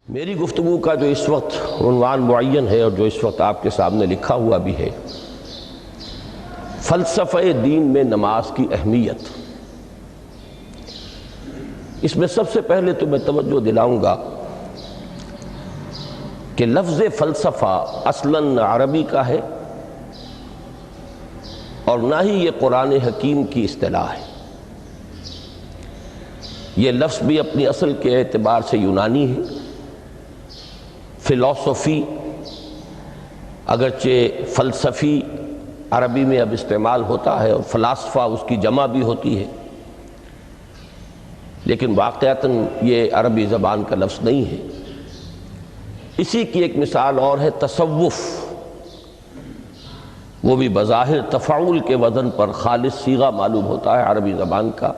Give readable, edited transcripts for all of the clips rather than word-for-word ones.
میری گفتگو کا جو اس وقت عنوان معین ہے اور جو اس وقت آپ کے سامنے لکھا ہوا بھی ہے، فلسفہ دین میں نماز کی اہمیت۔ اس میں سب سے پہلے تو میں توجہ دلاؤں گا کہ لفظ فلسفہ اصلاً عربی کا ہے اور نہ ہی یہ قرآن حکیم کی اصطلاح ہے۔ یہ لفظ بھی اپنی اصل کے اعتبار سے یونانی ہے۔ فلسفی اگرچہ فلسفی عربی میں اب استعمال ہوتا ہے اور فلاسفہ اس کی جمع بھی ہوتی ہے، لیکن واقعتاً یہ عربی زبان کا لفظ نہیں ہے۔ اسی کی ایک مثال اور ہے تصوف، وہ بھی بظاہر تفاعل کے وزن پر خالص صیغہ معلوم ہوتا ہے عربی زبان کا،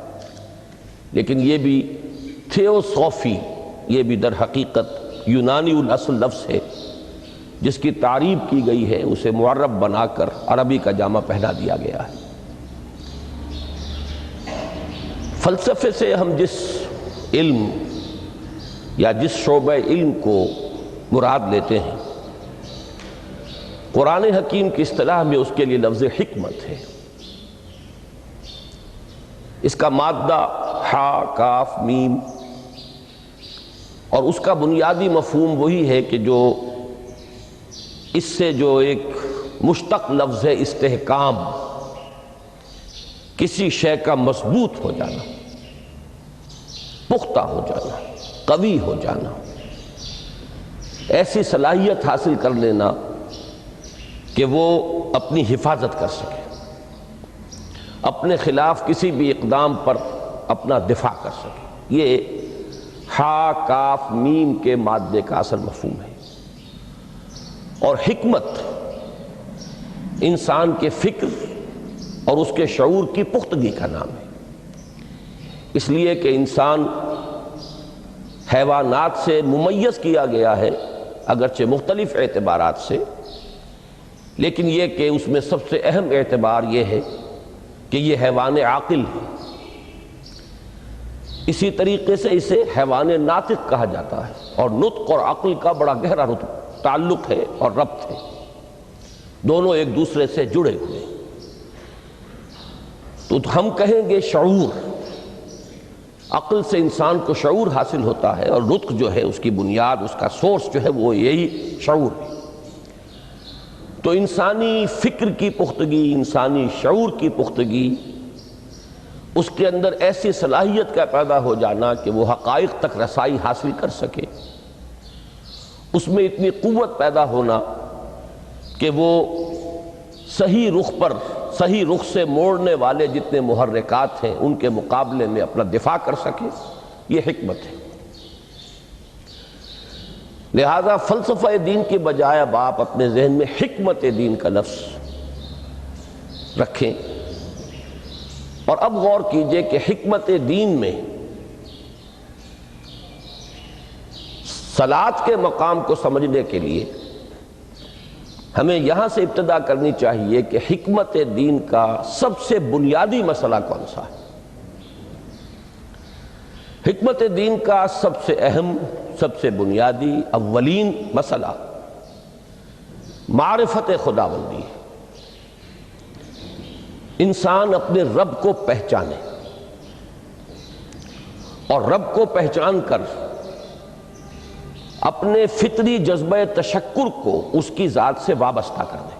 لیکن یہ بھی تھیوسوفی، یہ بھی در حقیقت یونانی الاصل لفظ ہے جس کی تعریب کی گئی ہے، اسے معرب بنا کر عربی کا جامہ پہنا دیا گیا ہے۔ فلسفے سے ہم جس علم یا جس شعبہ علم کو مراد لیتے ہیں، قرآن حکیم کی اصطلاح میں اس کے لیے لفظ حکمت ہے۔ اس کا مادہ ہا کاف میم، اور اس کا بنیادی مفہوم وہی ہے کہ جو اس سے جو ایک مشتق لفظ ہے استحکام، کسی شے کا مضبوط ہو جانا، پختہ ہو جانا، قوی ہو جانا، ایسی صلاحیت حاصل کر لینا کہ وہ اپنی حفاظت کر سکے، اپنے خلاف کسی بھی اقدام پر اپنا دفاع کر سکے۔ یہ ہا کاف میم کے مادے کا اصل مفہوم ہے۔ اور حکمت انسان کے فکر اور اس کے شعور کی پختگی کا نام ہے، اس لیے کہ انسان حیوانات سے ممیز کیا گیا ہے اگرچہ مختلف اعتبارات سے، لیکن یہ کہ اس میں سب سے اہم اعتبار یہ ہے کہ یہ حیوان عاقل ہے۔ اسی طریقے سے اسے حیوان ناطق کہا جاتا ہے، اور نطق اور عقل کا بڑا گہرا تعلق ہے اور ربط ہے، دونوں ایک دوسرے سے جڑے ہوئے۔ تو ہم کہیں گے شعور، عقل سے انسان کو شعور حاصل ہوتا ہے، اور نطق جو ہے اس کی بنیاد، اس کا سورس جو ہے وہ یہی شعور ہے۔ تو انسانی فکر کی پختگی، انسانی شعور کی پختگی، اس کے اندر ایسی صلاحیت کا پیدا ہو جانا کہ وہ حقائق تک رسائی حاصل کر سکے، اس میں اتنی قوت پیدا ہونا کہ وہ صحیح رخ پر، صحیح رخ سے موڑنے والے جتنے محرکات ہیں ان کے مقابلے میں اپنا دفاع کر سکے، یہ حکمت ہے۔ لہذا فلسفہ دین کی بجائے اب آپ اپنے ذہن میں حکمت دین کا لفظ رکھیں، اور اب غور کیجئے کہ حکمت دین میں صلاۃ کے مقام کو سمجھنے کے لیے ہمیں یہاں سے ابتدا کرنی چاہیے کہ حکمت دین کا سب سے بنیادی مسئلہ کون سا ہے۔ حکمت دین کا سب سے اہم، سب سے بنیادی، اولین مسئلہ معرفت خداوندی ہے۔ انسان اپنے رب کو پہچانے اور رب کو پہچان کر اپنے فطری جذبہ تشکر کو اس کی ذات سے وابستہ کر دے۔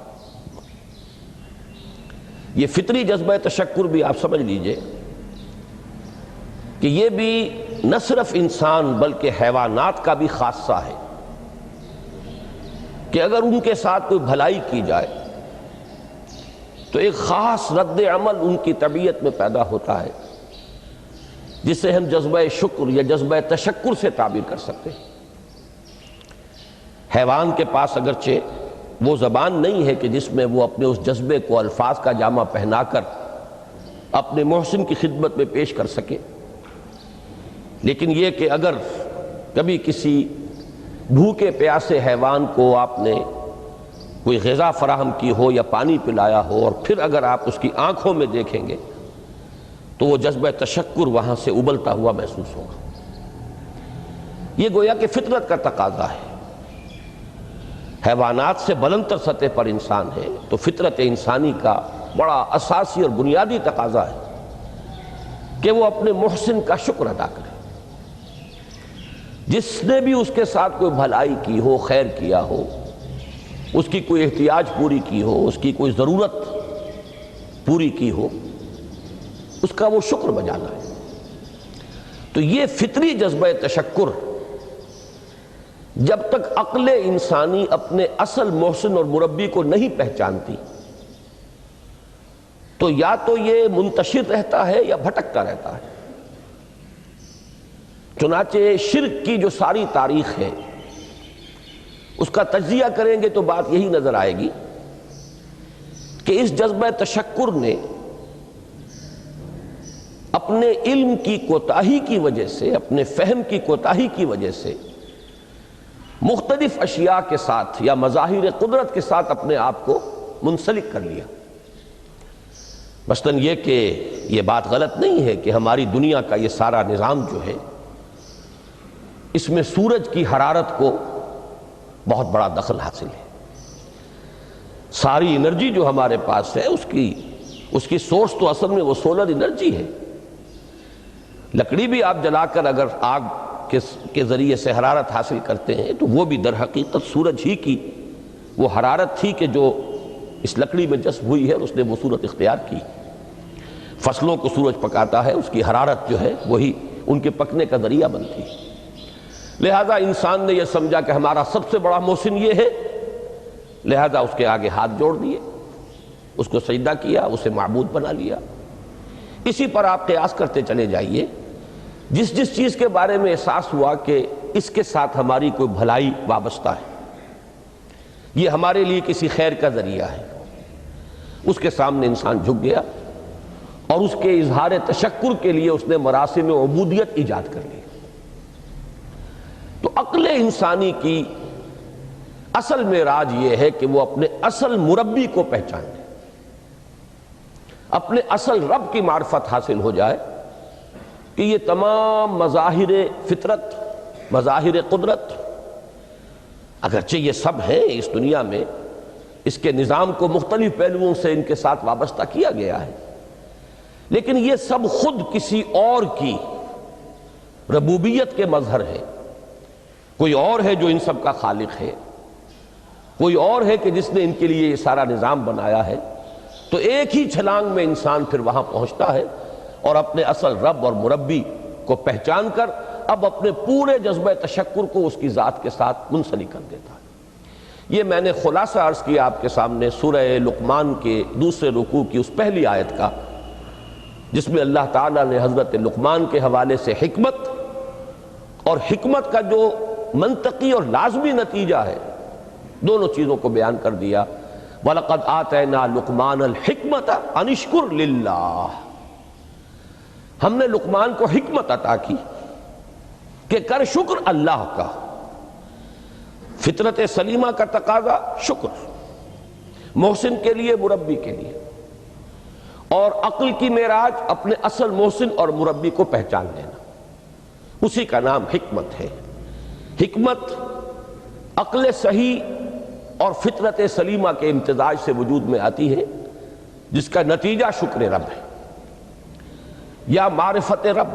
یہ فطری جذبہ تشکر بھی آپ سمجھ لیجئے کہ یہ بھی نہ صرف انسان بلکہ حیوانات کا بھی خاصہ ہے کہ اگر ان کے ساتھ کوئی بھلائی کی جائے تو ایک خاص رد عمل ان کی طبیعت میں پیدا ہوتا ہے، جسے ہم جذبہ شکر یا جذبہ تشکر سے تعبیر کر سکتے ہیں۔ حیوان کے پاس اگرچہ وہ زبان نہیں ہے کہ جس میں وہ اپنے اس جذبے کو الفاظ کا جامہ پہنا کر اپنے محسن کی خدمت میں پیش کر سکے، لیکن یہ کہ اگر کبھی کسی بھوکے پیاسے حیوان کو آپ نے کوئی غذا فراہم کی ہو یا پانی پلایا ہو، اور پھر اگر آپ اس کی آنکھوں میں دیکھیں گے تو وہ جذبہ تشکر وہاں سے ابلتا ہوا محسوس ہوگا۔ یہ گویا کہ فطرت کا تقاضا ہے. حیوانات سے بلندتر سطح پر انسان ہے تو فطرت انسانی کا بڑا اساسی اور بنیادی تقاضا ہے کہ وہ اپنے محسن کا شکر ادا کرے. جس نے بھی اس کے ساتھ کوئی بھلائی کی ہو، خیر کیا ہو، اس کی کوئی احتیاج پوری کی ہو، اس کی کوئی ضرورت پوری کی ہو، اس کا وہ شکر بجانا ہے. تو یہ فطری جذبہ تشکر جب تک عقل انسانی اپنے اصل محسن اور مربی کو نہیں پہچانتی تو یا تو یہ منتشر رہتا ہے یا بھٹکتا رہتا ہے. چنانچہ شرک کی جو ساری تاریخ ہے اس کا تجزیہ کریں گے تو بات یہی نظر آئے گی کہ اس جذبہ تشکر نے اپنے علم کی کوتاہی کی وجہ سے، اپنے فہم کی کوتاہی کی وجہ سے مختلف اشیاء کے ساتھ یا مظاہر قدرت کے ساتھ اپنے آپ کو منسلک کر لیا. مثلاً یہ کہ یہ بات غلط نہیں ہے کہ ہماری دنیا کا یہ سارا نظام جو ہے اس میں سورج کی حرارت کو بہت بڑا دخل حاصل ہے. ساری انرجی جو ہمارے پاس ہے اس کی سورس تو اصل میں وہ سولر انرجی ہے. لکڑی بھی آپ جلا کر اگر آگ کے ذریعے سے حرارت حاصل کرتے ہیں تو وہ بھی در حقیقت سورج ہی کی وہ حرارت تھی کہ جو اس لکڑی میں جذب ہوئی ہے اور اس نے وہ صورت اختیار کی. فصلوں کو سورج پکاتا ہے، اس کی حرارت جو ہے وہی ان کے پکنے کا ذریعہ بنتی ہے. لہذا انسان نے یہ سمجھا کہ ہمارا سب سے بڑا محسن یہ ہے، لہذا اس کے آگے ہاتھ جوڑ دیے، اس کو سجدہ کیا، اسے معبود بنا لیا. اسی پر آپ قیاس کرتے چلے جائیے. جس جس چیز کے بارے میں احساس ہوا کہ اس کے ساتھ ہماری کوئی بھلائی وابستہ ہے، یہ ہمارے لیے کسی خیر کا ذریعہ ہے، اس کے سامنے انسان جھک گیا اور اس کے اظہار تشکر کے لیے اس نے مراسم عبودیت ایجاد کر لی. تو عقل انسانی کی اصل معراج یہ ہے کہ وہ اپنے اصل مربی کو پہچانے، اپنے اصل رب کی معرفت حاصل ہو جائے کہ یہ تمام مظاہر فطرت، مظاہر قدرت، اگرچہ یہ سب ہیں اس دنیا میں، اس کے نظام کو مختلف پہلوؤں سے ان کے ساتھ وابستہ کیا گیا ہے، لیکن یہ سب خود کسی اور کی ربوبیت کے مظہر ہے. کوئی اور ہے جو ان سب کا خالق ہے، کوئی اور ہے کہ جس نے ان کے لیے یہ سارا نظام بنایا ہے. تو ایک ہی چھلانگ میں انسان پھر وہاں پہنچتا ہے اور اپنے اصل رب اور مربی کو پہچان کر اب اپنے پورے جذبہ تشکر کو اس کی ذات کے ساتھ منسلک کر دیتا ہے. یہ میں نے خلاصہ عرض کیا آپ کے سامنے سورہ لقمان کے دوسرے رکوع کی اس پہلی آیت کا، جس میں اللہ تعالیٰ نے حضرت لقمان کے حوالے سے حکمت اور حکمت کا جو منطقی اور لازمی نتیجہ ہے دونوں چیزوں کو بیان کر دیا. وَلَقَدْ آتَيْنَا لُقْمَانَ الْحِكْمَةَ أَنِ اشْكُرْ لِلَّهِ، ہم نے لقمان کو حکمت عطا کی کہ کر شکر اللہ کا. فطرت سلیمہ کا تقاضا شکر، محسن کے لیے، مربی کے لیے، اور عقل کی معراج اپنے اصل محسن اور مربی کو پہچان لینا، اسی کا نام حکمت ہے. حکمت عقل صحیح اور فطرت سلیمہ کے امتزاج سے وجود میں آتی ہے، جس کا نتیجہ شکر رب ہے یا معرفت رب.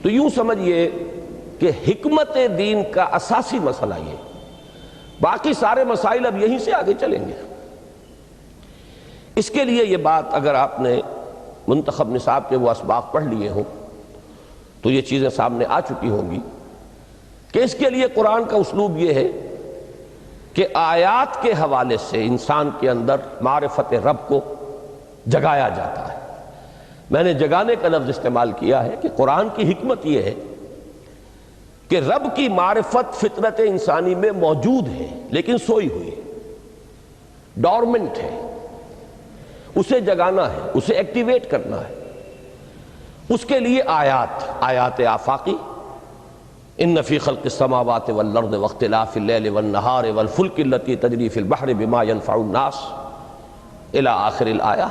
تو یوں سمجھئے کہ حکمت دین کا اساسی مسئلہ یہ، باقی سارے مسائل اب یہیں سے آگے چلیں گے. اس کے لیے یہ بات اگر آپ نے منتخب نصاب کے وہ اسباق پڑھ لیے ہوں تو یہ چیزیں سامنے آ چکی ہوں گی کہ اس کے لیے قرآن کا اسلوب یہ ہے کہ آیات کے حوالے سے انسان کے اندر معرفت رب کو جگایا جاتا ہے. میں نے جگانے کا لفظ استعمال کیا ہے کہ قرآن کی حکمت یہ ہے کہ رب کی معرفت فطرت انسانی میں موجود ہے لیکن سوئی ہوئی ہے، ڈورمنٹ ہے، اسے جگانا ہے، اسے ایکٹیویٹ کرنا ہے. اس کے لیے آیات آفاقی، ان فی خلق السماوات والارض واختلاف اللیل والنہار والفلک التی تجری فی البحر بما ينفع الناس الی آخر الآیہ.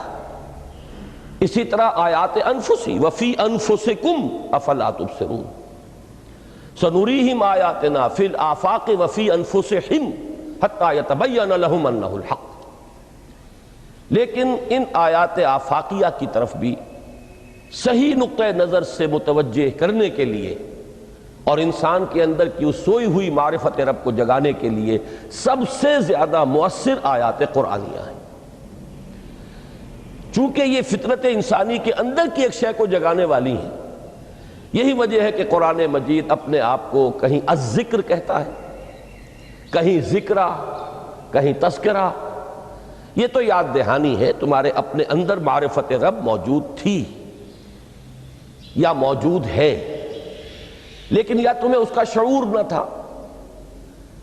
اسی طرح آیات انفسی وفی انفسکم افلا تبصرون، سنریہم آیاتنا فی الآفاق وفی انفسہم حتی یتبین لہم انہ الحق۔ لیکن ان آیات آفاقیہ کی طرف بھی صحیح نقطۂ نظر سے متوجہ کرنے کے لیے اور انسان کے اندر کی اس سوئی ہوئی معرفت رب کو جگانے کے لیے سب سے زیادہ مؤثر آیات قرآنیہ ہیں۔ چونکہ یہ فطرت انسانی کے اندر کی ایک شے کو جگانے والی ہیں، یہی وجہ ہے کہ قرآن مجید اپنے آپ کو کہیں الذکر کہتا ہے، کہیں ذکرہ، کہیں تذکرہ۔ یہ تو یاد دہانی ہے، تمہارے اپنے اندر معرفت رب موجود تھی یا موجود ہے، لیکن یا تمہیں اس کا شعور نہ تھا،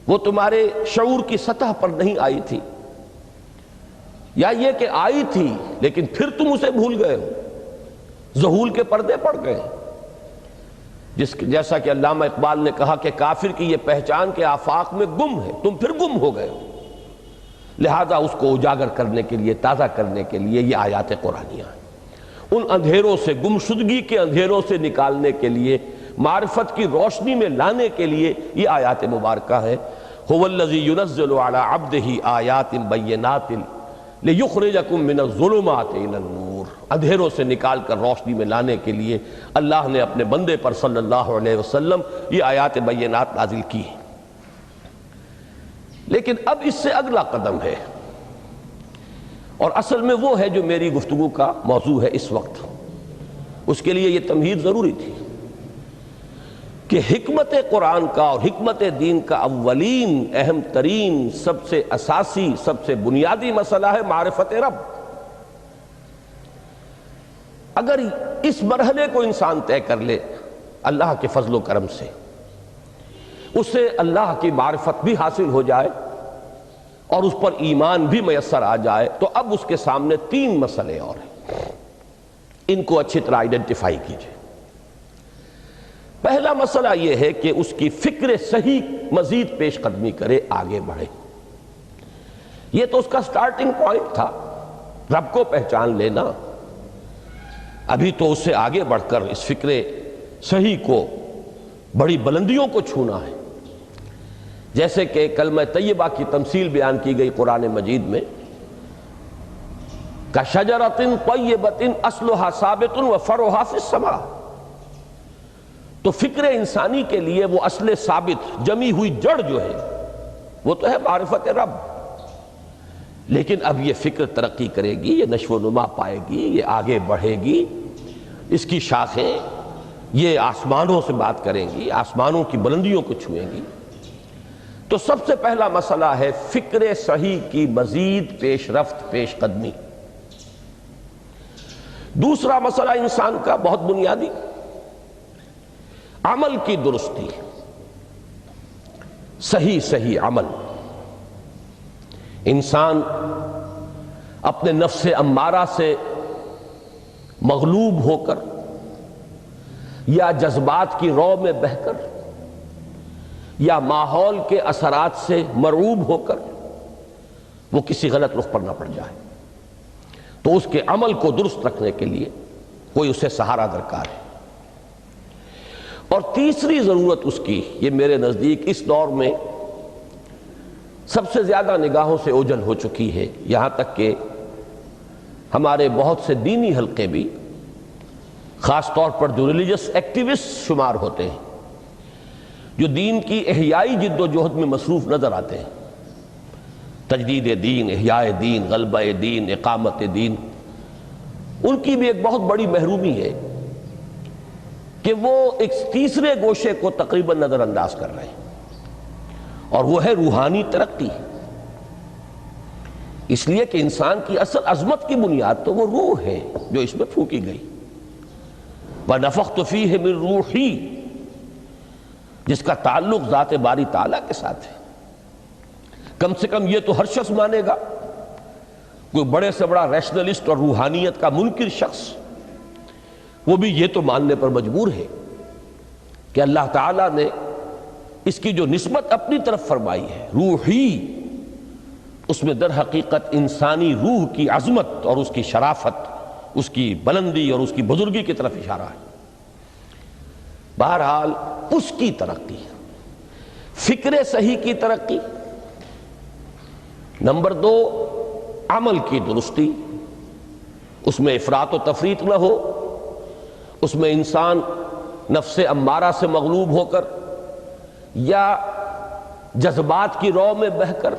وہ تمہارے شعور کی سطح پر نہیں آئی تھی، یا یہ کہ آئی تھی لیکن پھر تم اسے بھول گئے ہو، ذہول کے پردے پڑ گئے۔ جیسا کہ علامہ اقبال نے کہا کہ کافر کی یہ پہچان کے آفاق میں گم ہے، تم پھر گم ہو گئے ہو، لہذا اس کو اجاگر کرنے کے لیے، تازہ کرنے کے لیے یہ آیات قرآنیہ ہیں۔ ان اندھیروں سے، گمشدگی کے اندھیروں سے نکالنے کے لیے، معرفت کی روشنی میں لانے کے لیے یہ آیات مبارکہ ہے۔ هو الذی ينزل على عبده آیات بینات لیخرجکم من الظلمات الی النور۔ اندھیروں سے نکال کر روشنی میں لانے کے لیے اللہ نے اپنے بندے پر صلی اللہ علیہ وسلم یہ آیات بینات نازل کی ہیں۔ لیکن اب اس سے اگلا قدم ہے، اور اصل میں وہ ہے جو میری گفتگو کا موضوع ہے اس وقت۔ اس کے لیے یہ تمہید ضروری تھی کہ حکمت قرآن کا اور حکمت دین کا اولین، اہم ترین، سب سے اساسی، سب سے بنیادی مسئلہ ہے معرفت رب۔ اگر اس مرحلے کو انسان طے کر لے اللہ کے فضل و کرم سے، اسے اللہ کی معرفت بھی حاصل ہو جائے اور اس پر ایمان بھی میسر آ جائے، تو اب اس کے سامنے تین مسئلے اور ہیں، ان کو اچھی طرح آئیڈینٹیفائی کیجئے۔ پہلا مسئلہ یہ ہے کہ اس کی فکر صحیح مزید پیش قدمی کرے، آگے بڑھے۔ یہ تو اس کا سٹارٹنگ پوائنٹ تھا، رب کو پہچان لینا۔ ابھی تو اس سے آگے بڑھ کر اس فکر صحیح کو، بڑی بلندیوں کو چھونا ہے۔ جیسے کہ کلمہ طیبہ کی تمثیل بیان کی گئی قرآن مجید میں، کَشَجَرَةٍ طَیِّبَةٍ أَصْلُهَا ثَابِتٌ وَفَرْعُهَا فِي السَّمَاءِ۔ تو فکر انسانی کے لیے وہ اصل ثابت، جمی ہوئی جڑ جو ہے وہ تو ہے معرفت رب، لیکن اب یہ فکر ترقی کرے گی، یہ نشو و نما پائے گی، یہ آگے بڑھے گی، اس کی شاخیں یہ آسمانوں سے بات کریں گی، آسمانوں کی بلندیوں کو چھوئیں گی۔ تو سب سے پہلا مسئلہ ہے فکر صحیح کی مزید پیش رفت، پیش قدمی۔ دوسرا مسئلہ انسان کا بہت بنیادی، عمل کی درستی، صحیح عمل۔ انسان اپنے نفس امارہ سے مغلوب ہو کر یا جذبات کی رو میں بہہ کر یا ماحول کے اثرات سے مرعوب ہو کر وہ کسی غلط رخ پر نہ پڑ جائے، تو اس کے عمل کو درست رکھنے کے لیے کوئی اسے سہارا درکار ہے۔ اور تیسری ضرورت اس کی، یہ میرے نزدیک اس دور میں سب سے زیادہ نگاہوں سے اوجھل ہو چکی ہے، یہاں تک کہ ہمارے بہت سے دینی حلقے بھی، خاص طور پر جو ریلیجس ایکٹیوسٹ شمار ہوتے ہیں، جو دین کی احیائی جد و جہد میں مصروف نظر آتے ہیں، تجدید دین، احیاء دین، غلبہ دین، اقامت دین، ان کی بھی ایک بہت بڑی محرومی ہے کہ وہ ایک تیسرے گوشے کو تقریباً نظر انداز کر رہے ہیں، اور وہ ہے روحانی ترقی۔ اس لیے کہ انسان کی اصل عظمت کی بنیاد تو وہ روح ہے جو اس میں پھونکی گئی، وَنَفَخْتُ فِيهِ مِن رُوحِي، جس کا تعلق ذات باری تعالیٰ کے ساتھ ہے۔ کم سے کم یہ تو ہر شخص مانے گا، کوئی بڑے سے بڑا ریشنلسٹ اور روحانیت کا منکر شخص وہ بھی یہ تو ماننے پر مجبور ہے کہ اللہ تعالیٰ نے اس کی جو نسبت اپنی طرف فرمائی ہے، روحی، اس میں در حقیقت انسانی روح کی عظمت اور اس کی شرافت، اس کی بلندی اور اس کی بزرگی کی طرف اشارہ ہے۔ بہرحال اس کی ترقی، فکر صحیح کی ترقی، نمبر 2 عمل کی درستی، اس میں افراط و تفریط نہ ہو، اس میں انسان نفس امارہ سے مغلوب ہو کر یا جذبات کی رو میں بہہ کر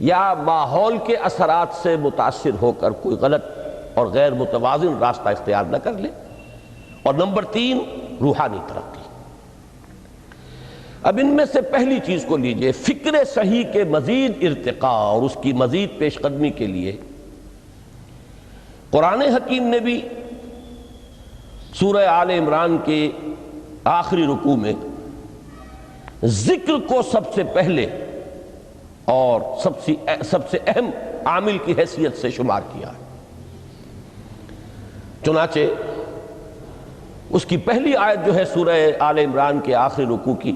یا ماحول کے اثرات سے متاثر ہو کر کوئی غلط اور غیر متوازن راستہ اختیار نہ کر لے۔ اور نمبر 3 روحانی ترقی۔ اب ان میں سے پہلی چیز کو لیجئے، فکر صحیح کے مزید ارتقاء اور اس کی مزید پیش قدمی کے لیے قرآن حکیم نے بھی سورہ آل عمران کے آخری رکوع میں ذکر کو سب سے پہلے اور سب سے اہم عامل کی حیثیت سے شمار کیا ہے۔ چنانچہ اس کی پہلی آیت جو ہے سورہ آل عمران کے آخری رکوع کی،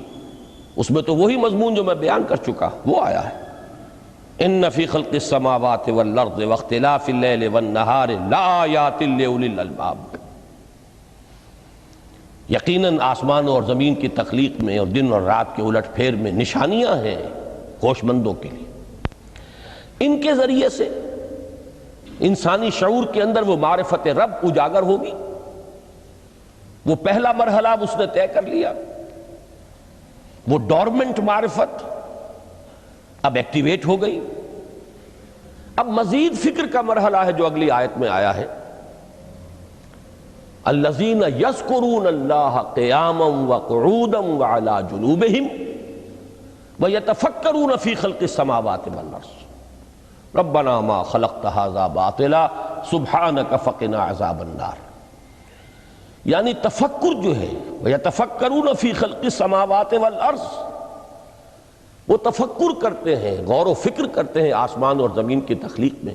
اس میں تو وہی مضمون جو میں بیان کر چکا وہ آیا ہے، ان فی خلق السماوات والارض واختلاف اللیل والنہار لآیات لأولی الالباب۔ یقیناً آسمان اور زمین کی تخلیق میں اور دن اور رات کے الٹ پھیر میں نشانیاں ہیں ہوش مندوں کے لیے۔ ان کے ذریعے سے انسانی شعور کے اندر وہ معرفت رب اجاگر ہوگی۔ وہ پہلا مرحلہ اس نے طے کر لیا، وہ ڈورمنٹ معرفت اب ایکٹیویٹ ہو گئی۔ اب مزید فکر کا مرحلہ ہے جو اگلی آیت میں آیا ہے، الذین یذکرون اللہ قیاما وقعودا وعلی جنوبہم ویتفکرون فی خلق السماوات والارض ربنا ما خلقت ھذا باطلا سبحانک فقنا عذاب النار۔ یعنی تفکر جو ہے ویتفکرون فی خلق السماوات والارض، وہ تفکر کرتے ہیں، غور و فکر کرتے ہیں آسمان اور زمین کی تخلیق میں،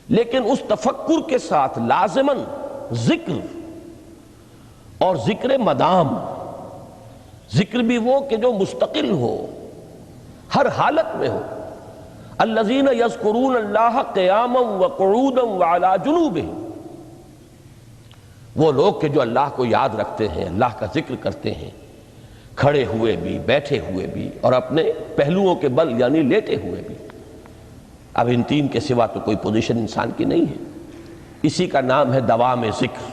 لیکن اس تفکر کے ساتھ لازماً ذکر اور ذکر مدام، ذکر بھی وہ کہ جو مستقل ہو، ہر حالت میں ہو۔ الذین یذکرون اللہ قیاما وقعودا وعلی جنوبہم، وہ لوگ کہ جو اللہ کو یاد رکھتے ہیں، اللہ کا ذکر کرتے ہیں، کھڑے ہوئے بھی، بیٹھے ہوئے بھی، اور اپنے پہلوؤں کے بل یعنی لیٹے ہوئے بھی۔ اب ان تین کے سوا تو کوئی پوزیشن انسان کی نہیں ہے، اسی کا نام ہے دوام ذکر۔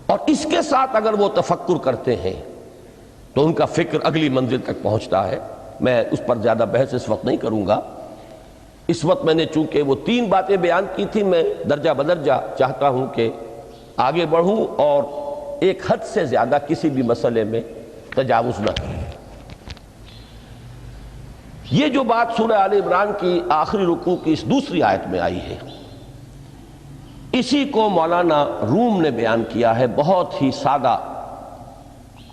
اور اس کے ساتھ اگر وہ تفکر کرتے ہیں تو ان کا فکر اگلی منزل تک پہنچتا ہے۔ میں اس پر زیادہ بحث اس وقت نہیں کروں گا، اس وقت میں نے چونکہ وہ 3 باتیں بیان کی تھی، میں درجہ بدرجہ چاہتا ہوں کہ آگے بڑھوں اور ایک حد سے زیادہ کسی بھی مسئلے میں تجاوز نہ کریں۔ یہ جو بات سورہ آل عمران کی آخری رکوع کی اس دوسری آیت میں آئی ہے، اسی کو مولانا روم نے بیان کیا ہے بہت ہی سادہ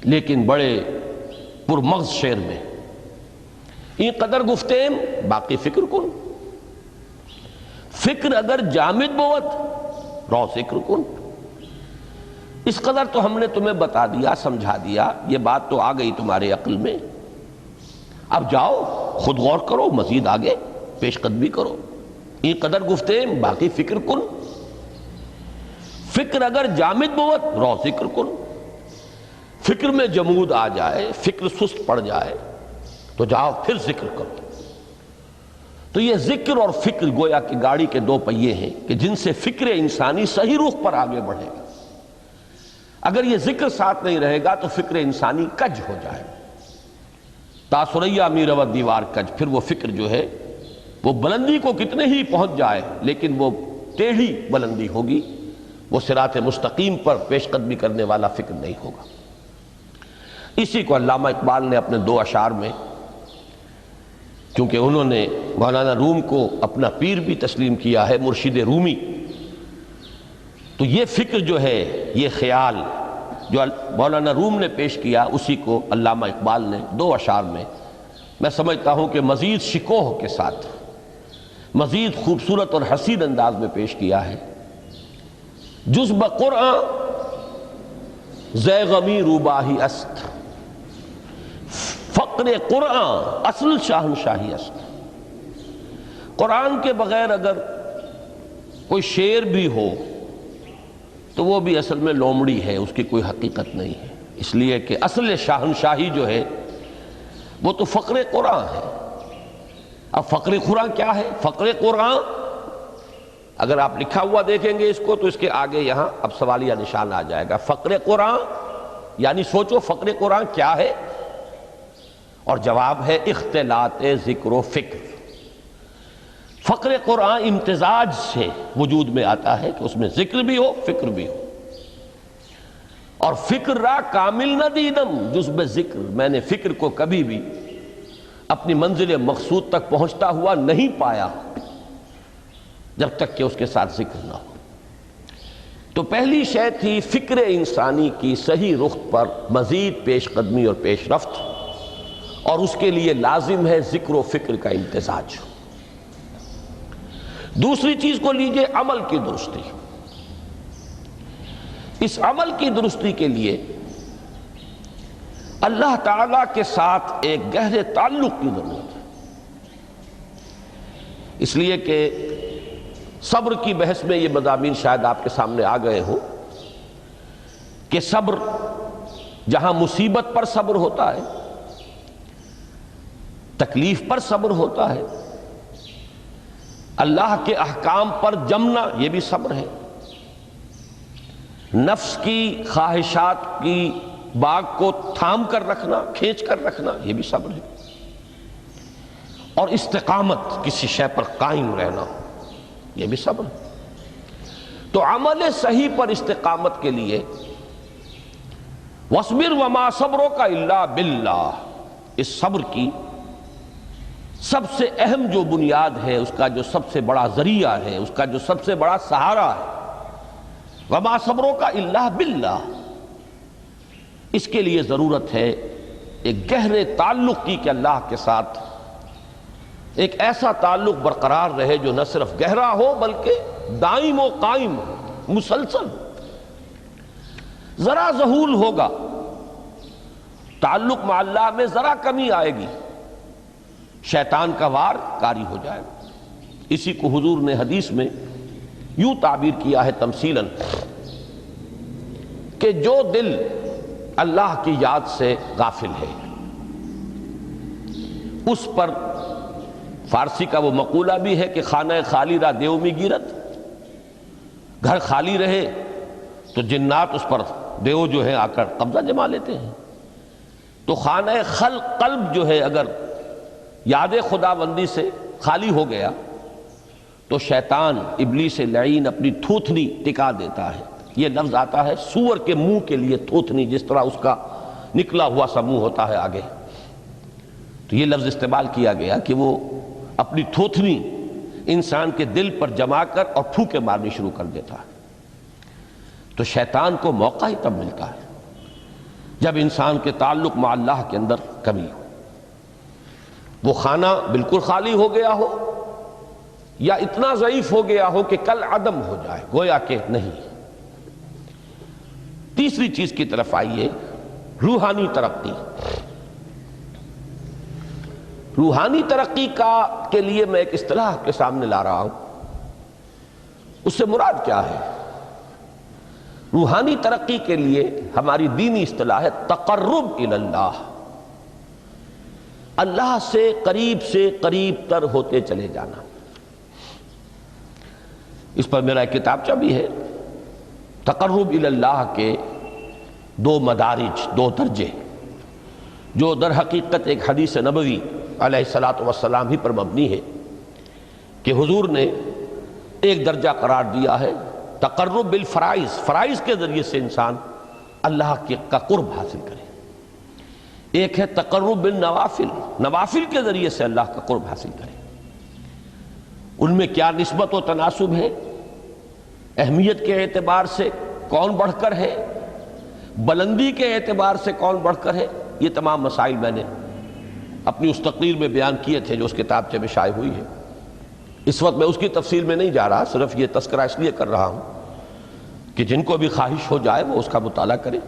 لیکن بڑے پرمغز شعر میں، این قدر گفتیم باقی فکر کن، فکر اگر جامد بوت رو ذکر کن۔ اس قدر تو ہم نے تمہیں بتا دیا، سمجھا دیا، یہ بات تو آ گئی تمہارے عقل میں، اب جاؤ خود غور کرو، مزید آگے پیش قدمی کرو۔ این قدر گفتیم باقی فکر کن، فکر اگر جامد بوت رو ذکر کن۔ فکر میں جمود آ جائے، فکر سست پڑ جائے تو جاؤ پھر ذکر کرو۔ تو یہ ذکر اور فکر گویا کہ گاڑی کے 2 پہیے ہیں کہ جن سے فکر انسانی صحیح رخ پر آگے بڑھے گا۔ اگر یہ ذکر ساتھ نہیں رہے گا تو فکر انسانی کج ہو جائے، تاثریا میرو دیوار کج۔ پھر وہ فکر جو ہے وہ بلندی کو کتنے ہی پہنچ جائے لیکن وہ ٹیڑھی بلندی ہوگی، وہ صراط مستقیم پر پیش قدمی کرنے والا فکر نہیں ہوگا۔ اسی کو علامہ اقبال نے اپنے 2 اشعار میں، کیونکہ انہوں نے مولانا روم کو اپنا پیر بھی تسلیم کیا ہے، مرشد رومی، تو یہ فکر جو ہے، یہ خیال جو مولانا روم نے پیش کیا، اسی کو علامہ اقبال نے 2 اشعار میں میں سمجھتا ہوں کہ مزید شکوہ کے ساتھ، مزید خوبصورت اور حسین انداز میں پیش کیا ہے۔ جز بقرآن زے غمی روباہی است، فقر قرآن اصل شاہنشاہی است۔ قرآن کے بغیر اگر کوئی شعر بھی ہو تو وہ بھی اصل میں لومڑی ہے، اس کی کوئی حقیقت نہیں ہے، اس لیے کہ اصل شاہنشاہی جو ہے وہ تو فقر قرآن ہے۔ اب فقر قرآن کیا ہے؟ فقر قرآن اگر آپ لکھا ہوا دیکھیں گے اس کو تو اس کے آگے یہاں اب سوالیہ نشان آ جائے گا۔ فقر قرآن یعنی سوچو فقر قرآن کیا ہے، اور جواب ہے اختلاط ذکر و فکر۔ فقر قرآن امتزاج سے وجود میں آتا ہے کہ اس میں ذکر بھی ہو فکر بھی ہو، اور فکر را کامل نہ دیدم جز بے ذکر، میں نے فکر کو کبھی بھی اپنی منزل مقصود تک پہنچتا ہوا نہیں پایا جب تک کہ اس کے ساتھ ذکر نہ ہو۔ تو پہلی شے تھی فکر انسانی کی صحیح رخ پر مزید پیش قدمی اور پیش رفت، اور اس کے لیے لازم ہے ذکر و فکر کا امتزاج۔ دوسری چیز کو لیجئے عمل کی درستی۔ اس عمل کی درستی کے لیے اللہ تعالیٰ کے ساتھ ایک گہرے تعلق کی ضرورت ہے، اس لیے کہ صبر کی بحث میں یہ مضامین شاید آپ کے سامنے آ گئے ہوں کہ صبر جہاں مصیبت پر صبر ہوتا ہے، تکلیف پر صبر ہوتا ہے، اللہ کے احکام پر جمنا یہ بھی صبر ہے، نفس کی خواہشات کی باغ کو تھام کر رکھنا، کھینچ کر رکھنا یہ بھی صبر ہے، اور استقامت کسی شے پر قائم رہنا یہ بھی صبر ہے۔ تو عمل صحیح پر استقامت کے لیے وَاصْبِرْ وَمَا صَبْرُكَ إِلَّا بِاللَّهِ، اس صبر کی سب سے اہم جو بنیاد ہے، اس کا جو سب سے بڑا ذریعہ ہے، اس کا جو سب سے بڑا سہارا ہے، وَمَا صَبْرُكَ إِلَّا بِاللَّهِ، اس کے لیے ضرورت ہے ایک گہرے تعلق کی کہ اللہ کے ساتھ ایک ایسا تعلق برقرار رہے جو نہ صرف گہرا ہو بلکہ دائم و قائم ہو، مسلسل۔ ذرا ذہول ہوگا تعلق مع اللہ میں، ذرا کمی آئے گی، شیطان کا وار کاری ہو جائے گا۔ اسی کو حضور نے حدیث میں یوں تعبیر کیا ہے تمثیلاً کہ جو دل اللہ کی یاد سے غافل ہے اس پر، فارسی کا وہ مقولہ بھی ہے کہ خانہ خالی را دیو می گیرت، گھر خالی رہے تو جنات اس پر دیو جو ہے آ کر قبضہ جما لیتے ہیں۔ تو خانہ قلب جو ہے اگر یاد خدا بندی سے خالی ہو گیا تو شیطان ابلیس لعین اپنی تھوتنی ٹکا دیتا ہے۔ یہ لفظ آتا ہے سور کے منہ کے لیے تھوتنی، جس طرح اس کا نکلا ہوا سا منہ ہوتا ہے آگے، تو یہ لفظ استعمال کیا گیا کہ وہ اپنی تھوتنی انسان کے دل پر جما کر اور پھوکے مارنی شروع کر دیتا ہے۔ تو شیطان کو موقع ہی تب ملتا ہے جب انسان کے تعلق مع اللہ کے اندر کمی ہو، وہ خانہ بالکل خالی ہو گیا ہو یا اتنا ضعیف ہو گیا ہو کہ کل عدم ہو جائے، گویا کہ نہیں۔ تیسری چیز کی طرف آئیے، روحانی ترقی۔ روحانی ترقی کے لیے میں ایک اصطلاح آپ کے سامنے لا رہا ہوں، اس سے مراد کیا ہے؟ روحانی ترقی کے لیے ہماری دینی اصطلاح ہے تقرب الی اللہ، اللہ سے قریب تر ہوتے چلے جانا۔ اس پر میرا ایک کتابچہ بھی ہے، تقرب الی اللہ کے دو مدارج، دو درجے، جو در حقیقت ایک حدیث نبوی علیہ الصلوۃ والسلام ہی پر مبنی ہے کہ حضور نے ایک درجہ قرار دیا ہے تقرب بالفرائض، فرائض کے ذریعے سے انسان اللہ کا قرب حاصل کرے۔ ایک ہے تقرب بالنوافل، نوافل کے ذریعے سے اللہ کا قرب حاصل کرے۔ ان میں کیا نسبت و تناسب ہے، اہمیت کے اعتبار سے کون بڑھ کر ہے، بلندی کے اعتبار سے کون بڑھ کر ہے، یہ تمام مسائل میں نے اپنی اس تقریر میں بیان کیے تھے جو اس کتابچے میں شائع ہوئی ہے۔ اس وقت میں اس کی تفصیل میں نہیں جا رہا، صرف یہ تذکرہ اس لیے کر رہا ہوں کہ جن کو بھی خواہش ہو جائے وہ اس کا مطالعہ کرے۔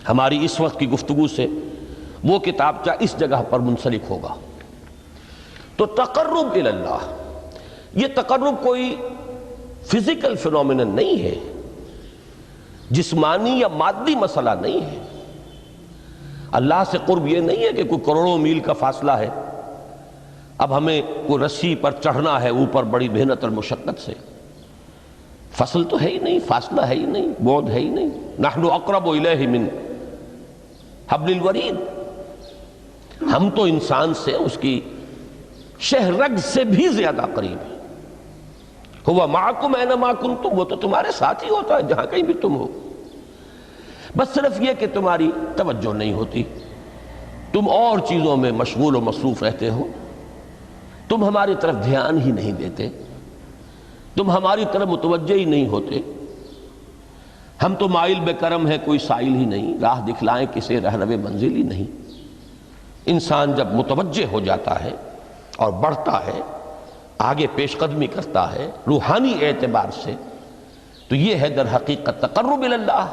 ہماری اس وقت کی گفتگو سے وہ کتابچہ اس جگہ پر منسلک ہوگا۔ تو تقرب الی اللہ، یہ تقرب کوئی فزیکل فنومینن نہیں ہے، جسمانی یا مادی مسئلہ نہیں ہے۔ اللہ سے قرب یہ نہیں ہے کہ کوئی کروڑوں میل کا فاصلہ ہے، اب ہمیں کوئی رسی پر چڑھنا ہے اوپر بڑی محنت اور مشقت سے۔ فصل تو ہے ہی نہیں، فاصلہ ہے ہی نہیں، بعد ہے ہی نہیں۔ نحن اقرب الیہ من حبل الورید، ہم تو انسان سے اس کی شہرگ سے بھی زیادہ قریب ہیں۔ ہوا معکم اینما کنتم، وہ تو تمہارے ساتھ ہی ہوتا ہے جہاں کہیں بھی تم ہو، بس صرف یہ کہ تمہاری توجہ نہیں ہوتی، تم اور چیزوں میں مشغول و مصروف رہتے ہو، تم ہماری طرف دھیان ہی نہیں دیتے، تم ہماری طرف متوجہ ہی نہیں ہوتے۔ ہم تو مائل بے کرم ہے، کوئی سائل ہی نہیں، راہ دکھلائیں کسے رہنو منزل ہی نہیں۔ انسان جب متوجہ ہو جاتا ہے اور بڑھتا ہے، آگے پیش قدمی کرتا ہے روحانی اعتبار سے، تو یہ ہے در حقیقت تقرب اللہ،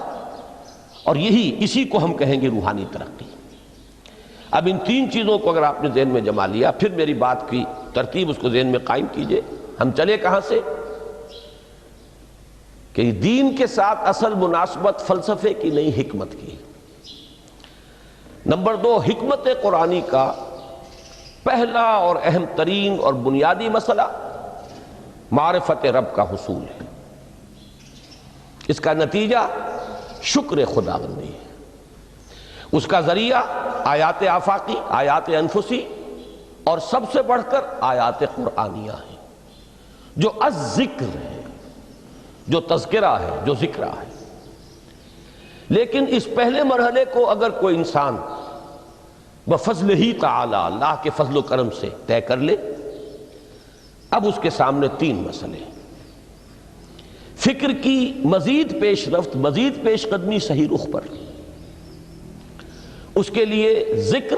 اور اسی کو ہم کہیں گے روحانی ترقی۔ اب ان تین چیزوں کو اگر آپ نے ذہن میں جما لیا، پھر میری بات کی ترتیب اس کو ذہن میں قائم کیجئے۔ ہم چلے کہاں سے؟ کہ دین کے ساتھ اصل مناسبت فلسفے کی نہیں، حکمت کی۔ نمبر 2، حکمت قرآنی کا پہلا اور اہم ترین اور بنیادی مسئلہ معرفت رب کا حصول ہے۔ اس کا نتیجہ شکر خداوندی ہے، اس کا ذریعہ آیات آفاقی، آیات انفسی، اور سب سے بڑھ کر آیات قرآنیہ ہیں، جو الذکر ہے، جو تذکرہ ہے، جو ذکرہ ہے۔ لیکن اس پہلے مرحلے کو اگر کوئی انسان بفضل ہی تعالی، اللہ کے فضل و کرم سے طے کر لے، اب اس کے سامنے تین مسئلے ہیں۔ فکر کی مزید پیش رفت، مزید پیش قدمی صحیح رخ پر، اس کے لیے ذکر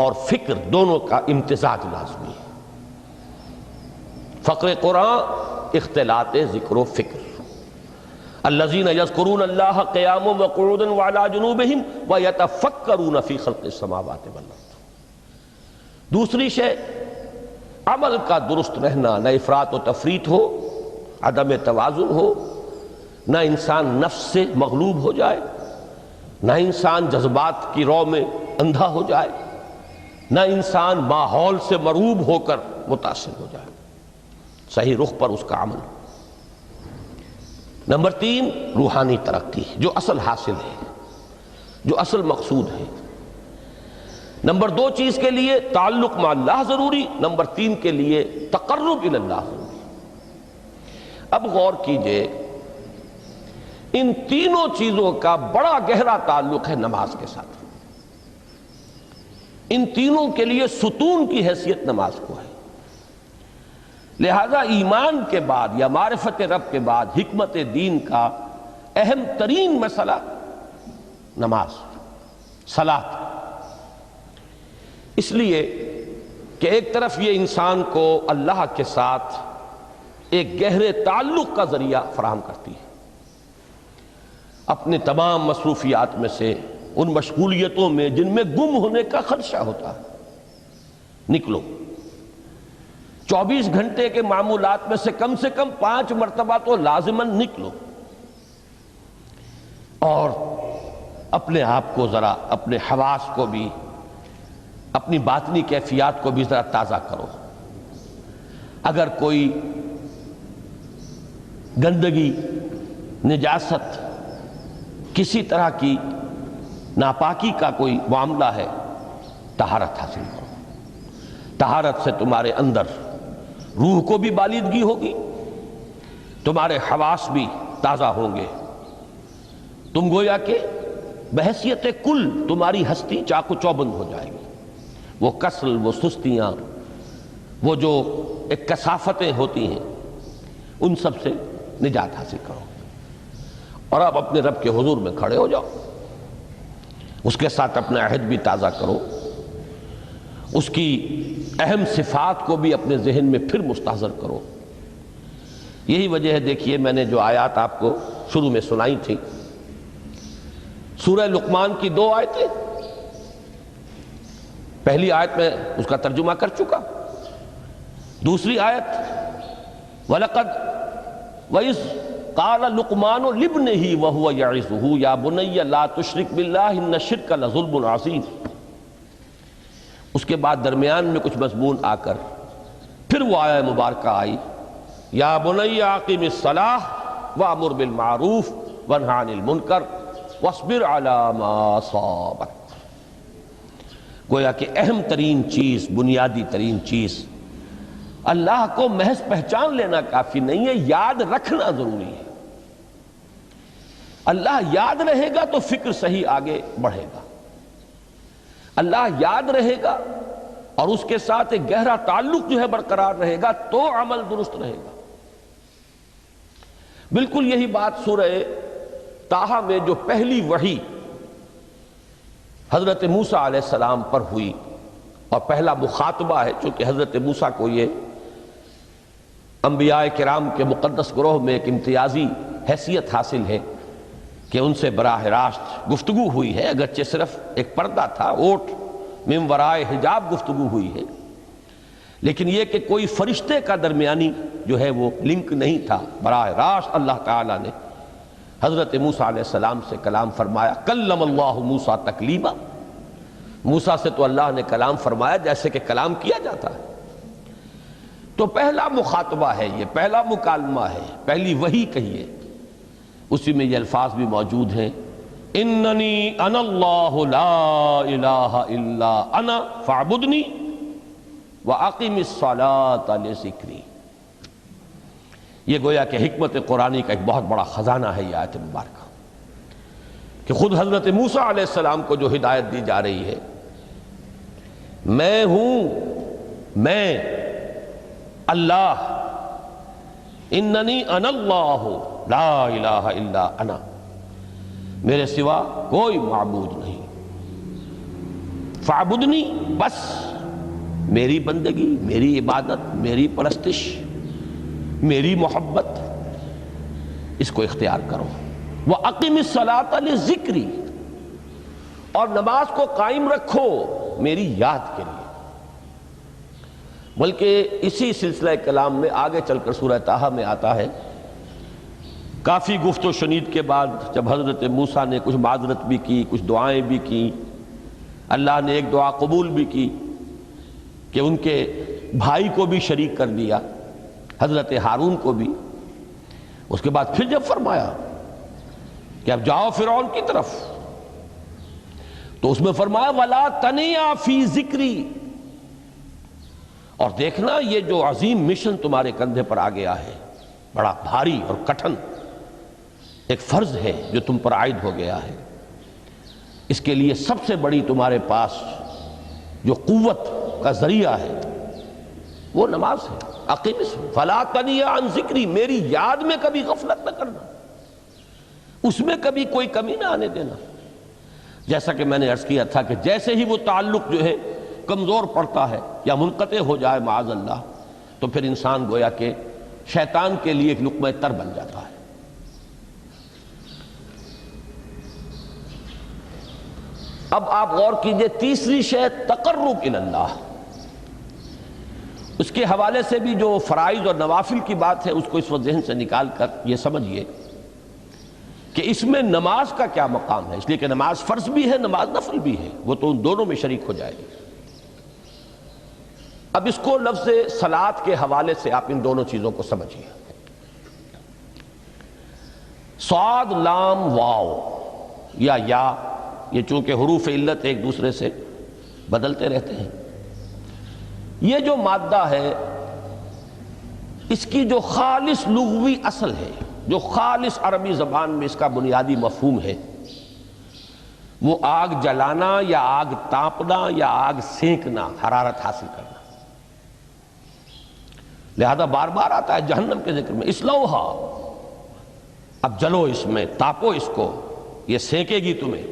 اور فکر دونوں کا امتزاج لازمی ہے۔ فقر قرآن اختلاط ذکر و فکر۔ الذین یذکرون اللہ قیاما وقعودا وعلی جنوبہم ویتفکرون فی خلق السماوات والارض۔ دوسری شے عمل کا درست رہنا، نہ افراط و تفریط ہو، عدم توازن ہو، نہ انسان نفس سے مغلوب ہو جائے، نہ انسان جذبات کی رو میں اندھا ہو جائے، نہ انسان ماحول سے مرعوب ہو کر متاثر ہو جائے، صحیح رخ پر اس کا عمل۔ نمبر 3، روحانی ترقی، جو اصل حاصل ہے، جو اصل مقصود ہے۔ نمبر 2 چیز کے لیے تعلق مع اللہ ضروری، نمبر 3 کے لیے تقرب الی اللہ ضروری۔ اب غور کیجئے، ان تینوں چیزوں کا بڑا گہرا تعلق ہے نماز کے ساتھ۔ ان تینوں کے لیے ستون کی حیثیت نماز کو ہے۔ لہذا ایمان کے بعد یا معرفت رب کے بعد حکمت دین کا اہم ترین مسئلہ نماز، صلاۃ۔ اس لیے کہ ایک طرف یہ انسان کو اللہ کے ساتھ ایک گہرے تعلق کا ذریعہ فراہم کرتی ہے۔ اپنے تمام مصروفیات میں سے، ان مشغولیتوں میں جن میں گم ہونے کا خدشہ ہوتا ہے، نکلو۔ 24 گھنٹے کے معمولات میں سے کم 5 مرتبہ تو لازماً نکلو، اور اپنے آپ کو ذرا، اپنے حواس کو بھی، اپنی باطنی کیفیات کو بھی ذرا تازہ کرو۔ اگر کوئی گندگی، نجاست، کسی طرح کی ناپاکی کا کوئی معاملہ ہے، طہارت حاصل کرو۔ طہارت سے تمہارے اندر روح کو بھی بالیدگی ہوگی، تمہارے حواس بھی تازہ ہوں گے، تم گویا کہ بحیثیت کل تمہاری ہستی چاق و چوبند ہو جائے گی۔ وہ کسل، وہ سستیاں، وہ جو ایک کثافتیں ہوتی ہیں، ان سب سے نجات حاصل کرو، اور اب اپنے رب کے حضور میں کھڑے ہو جاؤ، اس کے ساتھ اپنا عہد بھی تازہ کرو، اس کی اہم صفات کو بھی اپنے ذہن میں پھر مستحضر کرو۔ یہی وجہ ہے، دیکھیے میں نے جو آیات آپ کو شروع میں سنائی تھی، سورہ لقمان کی 2 آیتیں، پہلی آیت میں اس کا ترجمہ کر چکا، دوسری آیت وَلَقَدْ وَإِذْ قال لقمان لابنہ وهو یعظہ یا بنی لا تشرک باللہ ان الشرک لظلم عظیم۔ اس کے بعد درمیان میں کچھ مضمون آ کر پھر وہ آیہ مبارکہ آئی، یا بنی اقم الصلاۃ وامر بالمعروف وانہ عن المنکر واصبر علی ما اصابک۔ گویا کہ اہم ترین چیز، بنیادی ترین چیز، اللہ کو محض پہچان لینا کافی نہیں ہے، یاد رکھنا ضروری ہے۔ اللہ یاد رہے گا تو فکر صحیح آگے بڑھے گا، اللہ یاد رہے گا اور اس کے ساتھ ایک گہرا تعلق جو ہے برقرار رہے گا تو عمل درست رہے گا۔ بالکل یہی بات سورہ طٰہٰ میں جو پہلی وحی حضرت موسیٰ علیہ السلام پر ہوئی اور پہلا مخاطبہ ہے، چونکہ حضرت موسیٰ کو یہ انبیاء کرام کے مقدس گروہ میں ایک امتیازی حیثیت حاصل ہے کہ ان سے براہ راست گفتگو ہوئی ہے، اگرچہ صرف ایک پردہ تھا، اوٹ من ورائے حجاب گفتگو ہوئی ہے، لیکن یہ کہ کوئی فرشتے کا درمیانی جو ہے وہ لنک نہیں تھا، براہ راست اللہ تعالیٰ نے حضرت موسیٰ علیہ السلام سے کلام فرمایا۔ کلم اللہ موسیٰ تکلیما، موسیٰ سے تو اللہ نے کلام فرمایا جیسے کہ کلام کیا جاتا ہے۔ تو پہلا مخاطبہ ہے، یہ پہلا مکالمہ ہے، پہلی وحی کہیے، اسی میں یہ الفاظ بھی موجود ہیں، اننی انا اللہ لا الہ الا انا فاعبدنی واقم الصلاۃ لذکری۔ یہ گویا کہ حکمت قرآنی کا ایک بہت بڑا خزانہ ہے یہ آیت مبارکہ، کہ خود حضرت موسیٰ علیہ السلام کو جو ہدایت دی جا رہی ہے، میں ہوں، میں اللہ، اننی انا اللہ لا الہ الا انا، میرے سوا کوئی معبود نہیں، فاعبدنی، بس میری بندگی، میری عبادت، میری پرستش، میری محبت، اس کو اختیار کرو۔ وَأَقِمِ الصَّلَاةَ لِذِكْرِي، اور نماز کو قائم رکھو میری یاد کے لیے۔ بلکہ اسی سلسلہ کلام میں آگے چل کر سورہ طٰہٰ میں آتا ہے، کافی گفت و شنید کے بعد جب حضرت موسیٰ نے کچھ معذرت بھی کی، کچھ دعائیں بھی کی، اللہ نے ایک دعا قبول بھی کی کہ ان کے بھائی کو بھی شریک کر دیا، حضرت ہارون کو بھی۔ اس کے بعد پھر جب فرمایا کہ اب جاؤ فرعون کی طرف، تو اس میں فرمایا وَلَا تَنِيَا فِي ذِكْرِي، اور دیکھنا یہ جو عظیم مشن تمہارے کندھے پر آ گیا ہے، بڑا بھاری اور کٹھن ایک فرض ہے جو تم پر عائد ہو گیا ہے، اس کے لیے سب سے بڑی تمہارے پاس جو قوت کا ذریعہ ہے وہ نماز ہے۔ اقیم فلا تنیا عن ذکری، میری یاد میں کبھی غفلت نہ کرنا، اس میں کبھی کوئی کمی نہ آنے دینا۔ جیسا کہ میں نے عرض کیا تھا کہ جیسے ہی وہ تعلق جو ہے کمزور پڑتا ہے یا منقطع ہو جائے معاذ اللہ، تو پھر انسان گویا کہ شیطان کے لیے ایک لقمہ تر بن جاتا ہے۔ اب آپ غور کیجئے، تیسری شے تقرب الی اللہ، اس کے حوالے سے بھی جو فرائض اور نوافل کی بات ہے اس کو اس وقت ذہن سے نکال کر یہ سمجھیے کہ اس میں نماز کا کیا مقام ہے، اس لیے کہ نماز فرض بھی ہے، نماز نفل بھی ہے، وہ تو ان دونوں میں شریک ہو جائے گی۔ اب اس کو لفظ صلاۃ کے حوالے سے آپ ان دونوں چیزوں کو سمجھیے۔ صاد لام واو یا یہ چونکہ حروف علت ایک دوسرے سے بدلتے رہتے ہیں، یہ جو مادہ ہے اس کی جو خالص لغوی اصل ہے، جو خالص عربی زبان میں اس کا بنیادی مفہوم ہے، وہ آگ جلانا یا آگ تاپنا یا آگ سینکنا، حرارت حاصل کرنا۔ لہذا بار بار آتا ہے جہنم کے ذکر میں، اسلوہا، اب جلو اس میں، تاپو اس کو، یہ سینکے گی تمہیں۔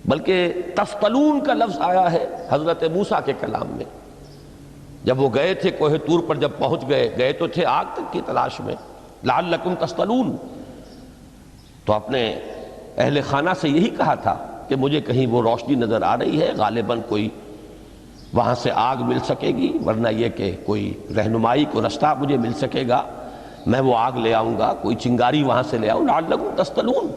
بلکہ تفتلون کا لفظ آیا ہے حضرت موسیٰ کے کلام میں، جب وہ گئے تھے کوہ طور پر، جب پہنچ گئے تو تھے آگ تک کی تلاش میں، لعلکم تفتلون، تو اپنے اہل خانہ سے یہی کہا تھا کہ مجھے کہیں وہ روشنی نظر آ رہی ہے، غالباً کوئی وہاں سے آگ مل سکے گی، ورنہ یہ کہ کوئی رہنمائی کو رستہ مجھے مل سکے گا، میں وہ آگ لے آؤں گا، کوئی چنگاری وہاں سے لے آؤں، لعلکم تصطلون،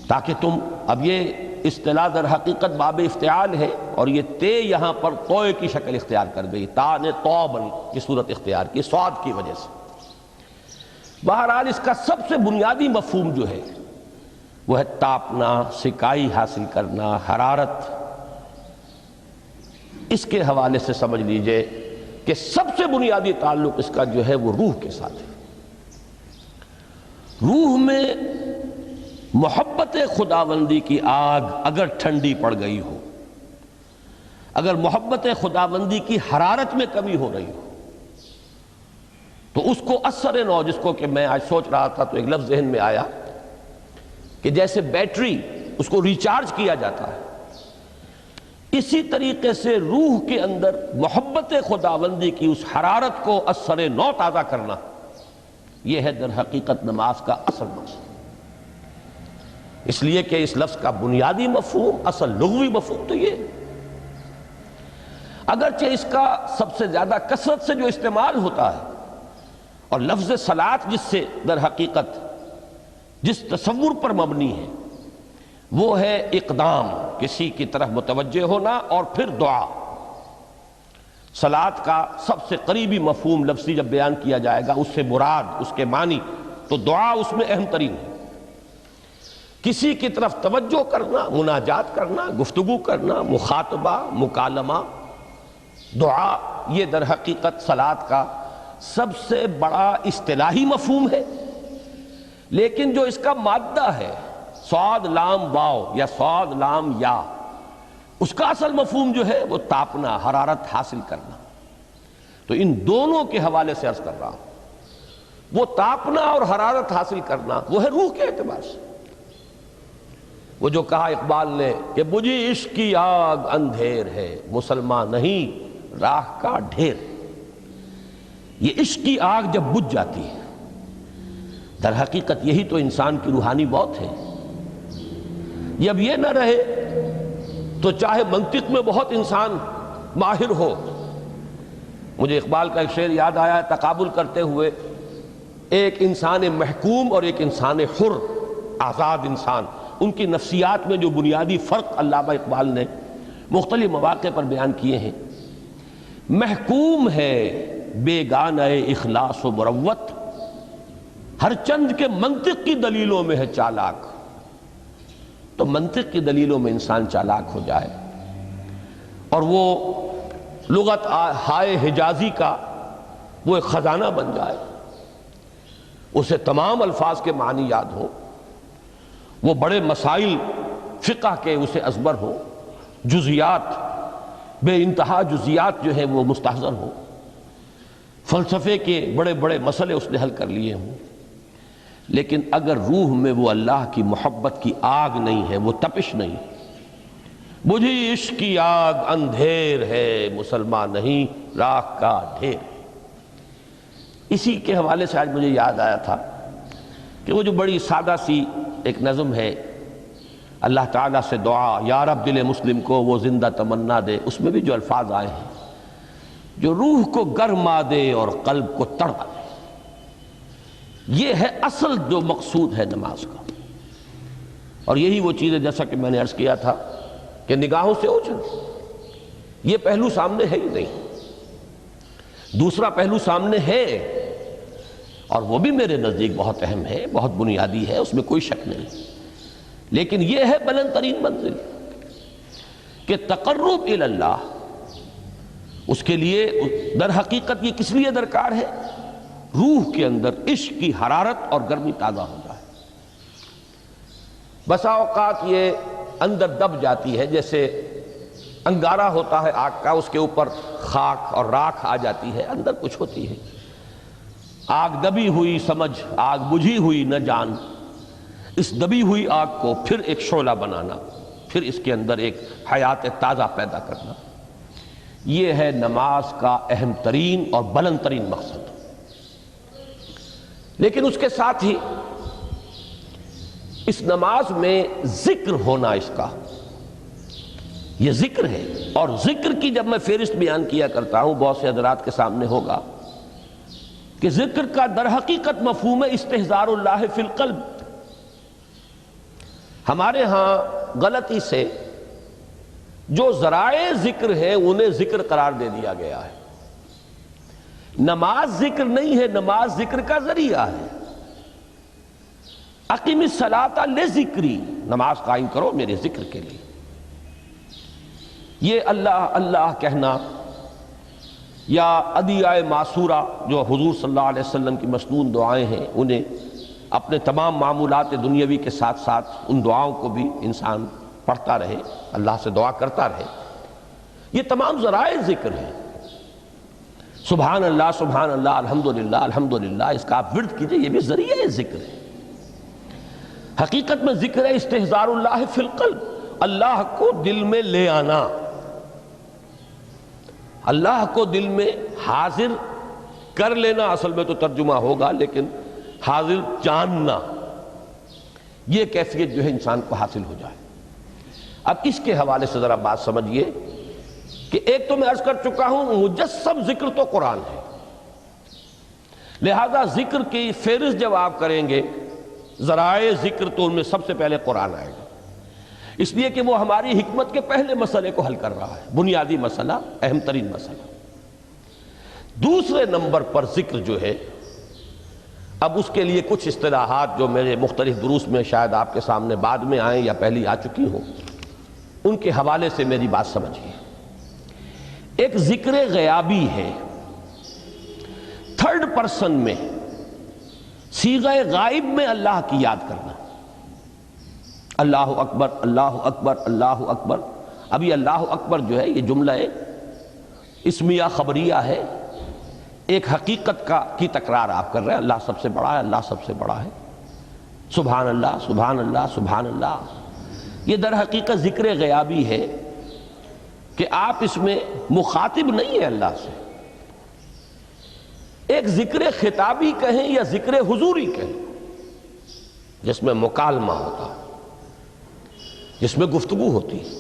تاکہ تم، اب یہ اصطلاح در حقیقت باب افتعال ہے، اور یہ تے یہاں پر توئے کی شکل اختیار کر گئی، تا نے توبن کی صورت اختیار کی صاد کی وجہ سے۔ بہرحال اس کا سب سے بنیادی مفہوم جو ہے وہ ہے تاپنا، سکائی حاصل کرنا، حرارت۔ اس کے حوالے سے سمجھ لیجئے کہ سب سے بنیادی تعلق اس کا جو ہے وہ روح کے ساتھ ہے۔ روح میں محبت خداوندی کی آگ اگر ٹھنڈی پڑ گئی ہو، اگر محبت خداوندی کی حرارت میں کمی ہو رہی ہو، تو اس کو اثر نو، جس کو کہ میں آج سوچ رہا تھا تو ایک لفظ ذہن میں آیا کہ جیسے بیٹری اس کو ریچارج کیا جاتا ہے، اسی طریقے سے روح کے اندر محبت خداوندی کی اس حرارت کو اثر نو تازہ کرنا، یہ ہے در حقیقت نماز کا اصل مقصد۔ اس لیے کہ اس لفظ کا بنیادی مفہوم، اصل لغوی مفہوم تو یہ، اگرچہ اس کا سب سے زیادہ کثرت سے جو استعمال ہوتا ہے، اور لفظ صلاۃ جس سے در حقیقت جس تصور پر مبنی ہے وہ ہے اقدام، کسی کی طرف متوجہ ہونا اور پھر دعا۔ صلاۃ کا سب سے قریبی مفہوم لفظی جب بیان کیا جائے گا، اس سے مراد، اس کے معنی، تو دعا اس میں اہم ترین ہے۔ کسی کی طرف توجہ کرنا، مناجات کرنا، گفتگو کرنا، مخاطبہ، مکالمہ، دعا، یہ در حقیقت صلاۃ کا سب سے بڑا اصطلاحی مفہوم ہے۔ لیکن جو اس کا مادہ ہے، صاد لام واو یا صاد لام یا، اس کا اصل مفہوم جو ہے وہ تاپنا، حرارت حاصل کرنا۔ تو ان دونوں کے حوالے سے عرض کر رہا ہوں، وہ تاپنا اور حرارت حاصل کرنا وہ ہے روح کے اعتبار سے۔ وہ جو کہا اقبال نے کہ بجھی عشق کی آگ اندھیر ہے، مسلمان نہیں راہ کا ڈھیر۔ یہ عشق کی آگ جب بجھ جاتی ہے، در حقیقت یہی تو انسان کی روحانی موت ہے۔ جب یہ نہ رہے تو چاہے منطق میں بہت انسان ماہر ہو۔ مجھے اقبال کا ایک شعر یاد آیا، تقابل کرتے ہوئے ایک انسان محکوم اور ایک انسان حر، آزاد انسان، ان کی نفسیات میں جو بنیادی فرق علامہ اقبال نے مختلف مواقع پر بیان کیے ہیں۔ محکوم ہے بیگانہ اخلاص و مروت، ہر چند کے منطق کی دلیلوں میں ہے چالاک۔ تو منطق کی دلیلوں میں انسان چالاک ہو جائے اور وہ لغت ہائے حجازی کا وہ ایک خزانہ بن جائے، اسے تمام الفاظ کے معنی یاد ہوں، وہ بڑے مسائل فقہ کے اسے ازبر ہو، جزیات، بے انتہا جزیات جو ہیں وہ مستحضر ہوں، فلسفے کے بڑے بڑے مسئلے اس نے حل کر لیے ہوں، لیکن اگر روح میں وہ اللہ کی محبت کی آگ نہیں ہے، وہ تپش نہیں، بجھی عشق کی آگ اندھیر ہے، مسلمان نہیں راہ کا ڈھیر۔ اسی کے حوالے سے آج مجھے یاد آیا تھا کہ وہ جو بڑی سادہ سی ایک نظم ہے، اللہ تعالیٰ سے دعا، یا رب دل مسلم کو وہ زندہ تمنا دے، اس میں بھی جو الفاظ آئے ہیں جو روح کو گرما دے اور قلب کو تڑپا دے، یہ ہے اصل جو مقصود ہے نماز کا۔ اور یہی وہ چیز ہے جیسا کہ میں نے عرض کیا تھا کہ نگاہوں سے اوجھل، یہ پہلو سامنے ہے ہی نہیں، دوسرا پہلو سامنے ہے، اور وہ بھی میرے نزدیک بہت اہم ہے، بہت بنیادی ہے، اس میں کوئی شک نہیں، لیکن یہ ہے بلند ترین منزل کہ تقرب الی اللہ، اس کے لیے در حقیقت یہ کس لیے درکار ہے؟ روح کے اندر عشق کی حرارت اور گرمی تازہ ہو جائے۔ بسا اوقات یہ اندر دب جاتی ہے، جیسے انگارہ ہوتا ہے آگ کا، اس کے اوپر خاک اور راکھ آ جاتی ہے، اندر کچھ ہوتی ہے، آگ دبی ہوئی سمجھ، آگ بجھی ہوئی نہ جان، اس دبی ہوئی آگ کو پھر ایک شعلہ بنانا، پھر اس کے اندر ایک حیات تازہ پیدا کرنا، یہ ہے نماز کا اہم ترین اور بلند ترین مقصد۔ لیکن اس کے ساتھ ہی اس نماز میں ذکر ہونا، اس کا یہ ذکر ہے، اور ذکر کی جب میں فہرست بیان کیا کرتا ہوں، بہت سے حضرات کے سامنے ہوگا کہ ذکر کا در حقیقت مفہوم ہے استحضار اللہ فی القلب۔ ہمارے ہاں غلطی سے جو ذرائع ذکر ہیں انہیں ذکر قرار دے دیا گیا ہے۔ نماز ذکر نہیں ہے، نماز ذکر کا ذریعہ ہے۔ اقیم الصلاۃ لذکری، نماز قائم کرو میرے ذکر کے لیے۔ یہ اللہ اللہ کہنا یا ادعیہ معصورہ جو حضور صلی اللہ علیہ وسلم کی مسنون دعائیں ہیں، انہیں اپنے تمام معمولات دنیاوی کے ساتھ ساتھ ان دعاؤں کو بھی انسان پڑھتا رہے، اللہ سے دعا کرتا رہے، یہ تمام ذرائع ذکر ہیں۔ سبحان اللہ الحمدللہ الحمدللہ، اس کا آپ ورد کیجئے، یہ بھی ذریعہ ذکر ہے۔ حقیقت میں ذکر ہے استحضار اللہ فی القلب، اللہ کو دل میں لے آنا، اللہ کو دل میں حاضر کر لینا، اصل میں تو ترجمہ ہوگا لیکن حاضر جاننا، یہ کیفیت جو ہے انسان کو حاصل ہو جائے۔ اب اس کے حوالے سے ذرا بات سمجھیے کہ ایک تو میں عرض کر چکا ہوں مجسم ذکر تو قرآن ہے، لہذا ذکر کی فہرست جب آپ کریں گے ذرائع ذکر تو ان میں سب سے پہلے قرآن آئے گا، اس لیے کہ وہ ہماری حکمت کے پہلے مسئلے کو حل کر رہا ہے، بنیادی مسئلہ، اہم ترین مسئلہ۔ دوسرے نمبر پر ذکر جو ہے، اب اس کے لیے کچھ اصطلاحات جو میرے مختلف دروس میں شاید آپ کے سامنے بعد میں آئیں یا پہلی آ چکی ہوں، ان کے حوالے سے میری بات سمجھیے۔ ایک ذکر غیابی ہے، تھرڈ پرسن میں، صیغہ غائب میں اللہ کی یاد کرنا، اللہ اکبر اللہ اکبر اللہ اکبر۔ ابھی اللہ اکبر جو ہے یہ جملہ اسمیہ خبریہ ہے، ایک حقیقت کی تکرار آپ کر رہے ہیں، اللہ سب سے بڑا ہے، اللہ سب سے بڑا ہے، سبحان اللہ سبحان اللہ سبحان اللہ۔ یہ در حقیقت ذکر غیابی ہے کہ آپ اس میں مخاطب نہیں ہیں اللہ سے۔ ایک ذکر خطابی کہیں یا ذکر حضوری کہیں، جس میں مکالمہ ہوتا ہے، جس میں گفتگو ہوتی ہے۔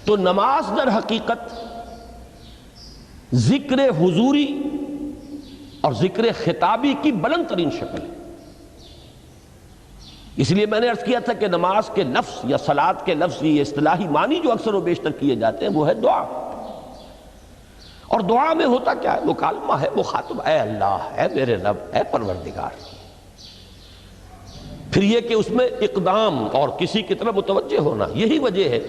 تو نماز در حقیقت ذکر حضوری اور ذکر خطابی کی بلند ترین شکل ہے۔ اس لیے میں نے عرض کیا تھا کہ نماز کے لفظ یا صلاۃ کے لفظ، یہ اصطلاحی معنی جو اکثر و بیشتر کیے جاتے ہیں وہ ہے دعا، اور دعا میں ہوتا کیا ہے؟ مکالمہ ہے، مخاطب، اے اللہ، اے میرے رب، اے پروردگار۔ پھر یہ کہ اس میں اقدام اور کسی کی طرف متوجہ ہونا، یہی وجہ ہے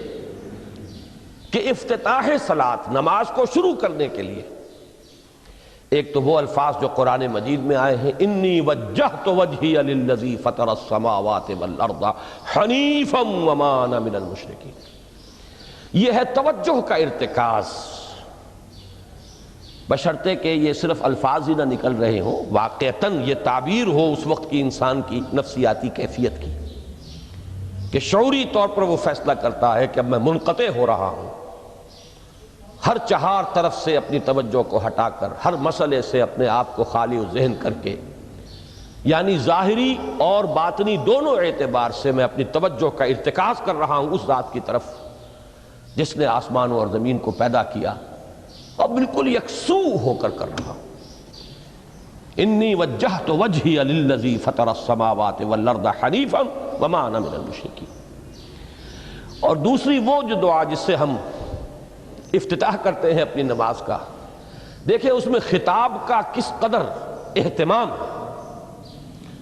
کہ افتتاح صلاۃ، نماز کو شروع کرنے کے لیے ایک تو وہ الفاظ جو قرآن مجید میں آئے ہیں، انی وجہت وجہی للذی فطر السماوات والارض حنیفا وما انا من المشرکین، یہ ہے توجہ کا ارتکاز، بشرطے کہ یہ صرف الفاظ ہی نہ نکل رہے ہوں، واقعتاً یہ تعبیر ہو اس وقت کی انسان کی نفسیاتی کیفیت کی، کہ شعوری طور پر وہ فیصلہ کرتا ہے کہ اب میں منقطع ہو رہا ہوں، ہر چہار طرف سے اپنی توجہ کو ہٹا کر، ہر مسئلے سے اپنے آپ کو خالی و ذہن کر کے، یعنی ظاہری اور باطنی دونوں اعتبار سے میں اپنی توجہ کا ارتکاز کر رہا ہوں اس ذات کی طرف جس نے آسمانوں اور زمین کو پیدا کیا، اور بالکل یکسو ہو کر رہا ہوں۔ انی وجہت وجہی للذی فطر السماوات والارض حنیفا وما انا من المشرکین۔ اور دوسری وہ جو دعا جس سے ہم افتتاح کرتے ہیں اپنی نماز کا، دیکھیں اس میں خطاب کا کس قدر اہتمام ہے،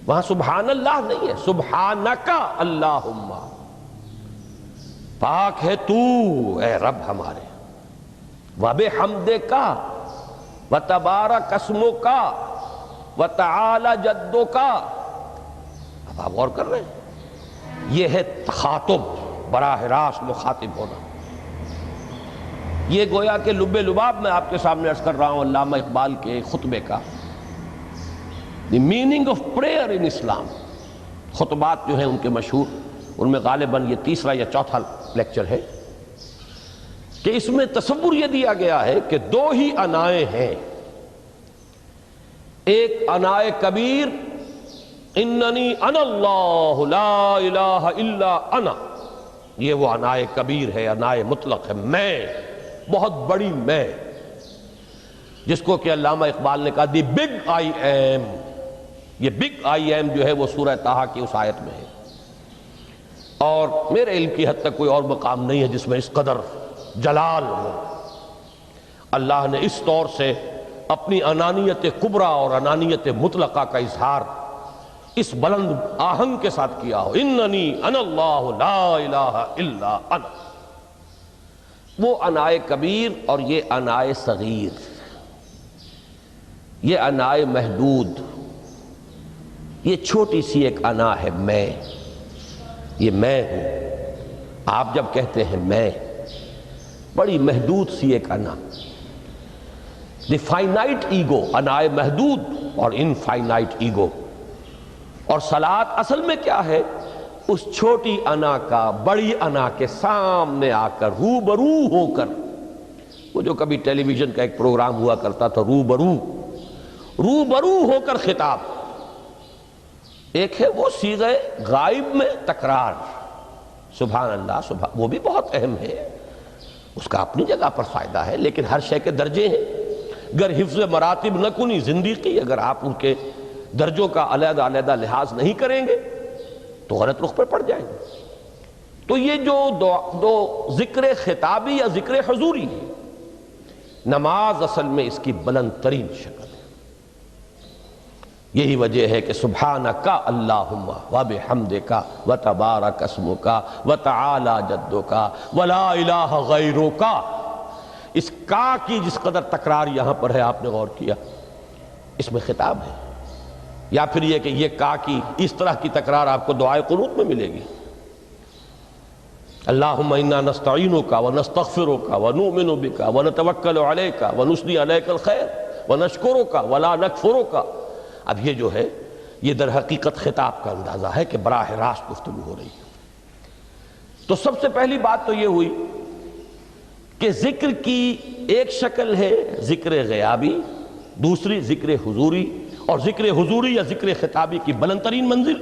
وہاں سبحان اللہ نہیں ہے، سبحانک اللہم، پاک ہے تو اے رب ہمارے، وَبِحَمْدِكَ وَتَبَارَكَ اسْمُكَ وَتَعَالَى جَدُّكَ۔ اب آپ غور کر رہے ہیں، یہ ہے تخاطب، براہ راست مخاطب ہونا۔ یہ گویا کہ لب لباب میں آپ کے سامنے عرض کر رہا ہوں علامہ اقبال کے خطبے کا، دی میننگ آف پریئر ان اسلام۔ خطبات جو ہیں ان کے مشہور، ان میں غالباً یہ تیسرا یا چوتھا لیکچر ہے کہ اس میں تصور یہ دیا گیا ہے کہ دو ہی انائیں ہیں، ایک انائے کبیر اننی انا اللہ لا الہ الا انا، یہ وہ انائے کبیر ہے، انائے مطلق ہے، میں، بہت بڑی میں۔ جس کو کہ علامہ اقبال نے کہا دی بگ آئی ایم. یہ بگ آئی ایم جو ہے وہ سورہ طٰہٰ کی اس آیت میں ہے، اور میرے علم کی حد تک کوئی اور مقام نہیں ہے جس میں اس قدر جلال ہو. اللہ نے اس طور سے اپنی انانیت کبریٰ اور انانیت مطلقہ کا اظہار اس بلند آہنگ کے ساتھ کیا ہو، اننی انا اللہ لا الہ الا انا. وہ انائے کبیر اور یہ انائے صغیر، یہ انائے محدود، یہ چھوٹی سی ایک انا ہے میں، یہ میں ہوں. آپ جب کہتے ہیں میں، بڑی محدود سی ایک انا، دی فائنائٹ ایگو، انائے محدود اور انفائنائٹ ایگو. اور صلاۃ اصل میں کیا ہے؟ اس چھوٹی انا کا بڑی انا کے سامنے آ کر روبرو ہو کر، وہ جو کبھی ٹیلی ویژن کا ایک پروگرام ہوا کرتا تھا روبرو ہو کر خطاب. ایک ہے وہ صیغہ غائب میں تکرار، سبحان اللہ سبحان، وہ بھی بہت اہم ہے، اس کا اپنی جگہ پر فائدہ ہے، لیکن ہر شے کے درجے ہیں. گر حفظ مراتب نہ کنی زندگی، اگر آپ ان کے درجوں کا علیحدہ علیحدہ لحاظ نہیں کریں گے تو غلط رخ پر پڑ جائیں گے. تو یہ جو دو ذکر خطابی یا ذکر حضوری ہے، نماز اصل میں اس کی بلند ترین شکل ہے. یہی وجہ ہے کہ سبحانک اللہم وبحمدک وتبارک اسمک وتعالی جدک ولا الہ غیرک. اس کا کی جس قدر تکرار یہاں پر ہے، آپ نے غور کیا، اس میں خطاب ہے. یا پھر یہ کہ یہ کا کی اس طرح کی تکرار آپ کو دعائے قنوت میں ملے گی. اللہم انا نستعینک ونستغفرک ونؤمن بک ونتوکل علیک ونثنی علیک الخیر ونشکرک ولا نکفرک. اب یہ جو ہے یہ در حقیقت خطاب کا اندازہ ہے کہ براہ راست گفتگو ہو رہی ہے. تو سب سے پہلی بات تو یہ ہوئی کہ ذکر کی ایک شکل ہے ذکر غیابی، دوسری ذکر حضوری، اور ذکر حضوری یا ذکر خطابی کی بلند ترین منزل،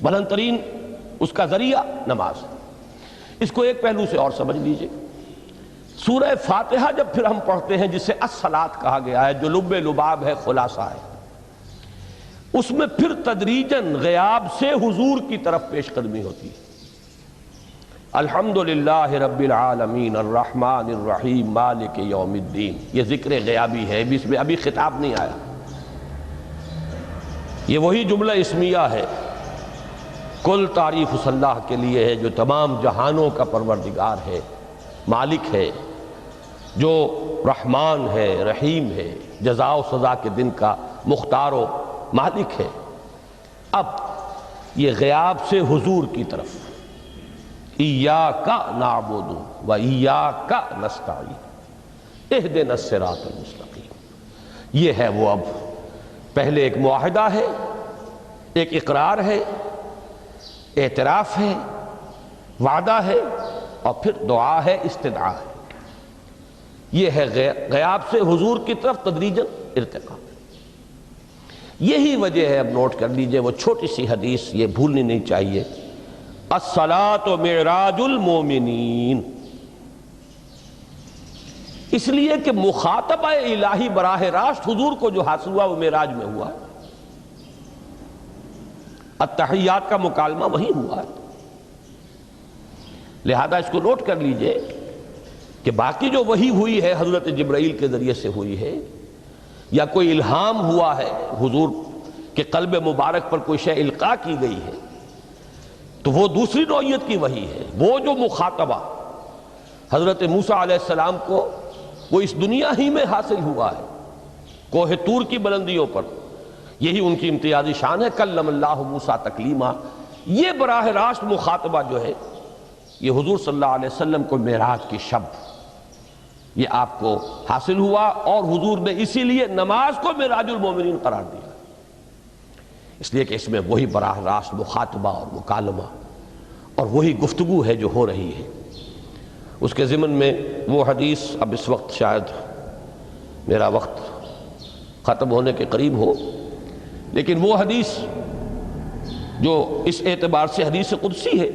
بلند ترین اس کا ذریعہ نماز. اس کو ایک پہلو سے اور سمجھ لیجئے. سورہ فاتحہ جب پھر ہم پڑھتے ہیں، جسے الصلاۃ کہا گیا ہے، جو لب لباب ہے، خلاصہ ہے، اس میں پھر تدریجاً غیاب سے حضور کی طرف پیش قدمی ہوتی ہے. الحمدللہ رب العالمین الرحمن الرحیم مالک یوم الدین، یہ ذکر غیابی ہے، اس میں ابھی خطاب نہیں آیا. یہ وہی جملہ اسمیہ ہے، کل تعریف اس اللہ کے لیے ہے جو تمام جہانوں کا پروردگار ہے، مالک ہے، جو رحمان ہے، رحیم ہے، جزا و سزا کے دن کا مختار و مالک ہے. اب یہ غیاب سے حضور کی طرف، ایاک نعبد و ایاک نستعین اہدنا الصراط المستقیم، یہ ہے وہ. اب پہلے ایک معاہدہ ہے، ایک اقرار ہے، اعتراف ہے، وعدہ ہے، اور پھر دعا ہے، استدعا ہے. یہ ہے غیاب سے حضور کی طرف تدریجاً ارتقاء. یہی وجہ ہے، اب نوٹ کر لیجئے، وہ چھوٹی سی حدیث یہ بھولنی نہیں چاہیے، الصلاۃ معراج المومنین. اس لیے کہ مخاطبہ الہی براہ راست حضور کو جو حاصل ہوا وہ معراج میں ہوا. التحیات کا مکالمہ وہی ہوا. لہذا اس کو نوٹ کر لیجئے کہ باقی جو وحی ہوئی ہے حضرت جبرائیل کے ذریعے سے ہوئی ہے، یا کوئی الہام ہوا ہے، حضور کے قلب مبارک پر کوئی شے القاء کی گئی ہے، تو وہ دوسری نوعیت کی وحی ہے. وہ جو مخاطبہ حضرت موسیٰ علیہ السلام کو وہ اس دنیا ہی میں حاصل ہوا ہے، کوہ طور کی بلندیوں پر، یہی ان کی امتیازی شان ہے، کلم اللہ موسیٰ تکلیما. یہ براہ راست مخاطبہ جو ہے یہ حضور صلی اللہ علیہ وسلم کو معراج کی شب یہ آپ کو حاصل ہوا، اور حضور نے اسی لیے نماز کو معراج المومنین قرار دیا، اس لیے کہ اس میں وہی براہ راست مخاطبہ اور مکالمہ اور وہی گفتگو ہے جو ہو رہی ہے. اس کے ضمن میں وہ حدیث، اب اس وقت شاید میرا وقت ختم ہونے کے قریب ہو، لیکن وہ حدیث جو اس اعتبار سے حدیث قدسی ہے،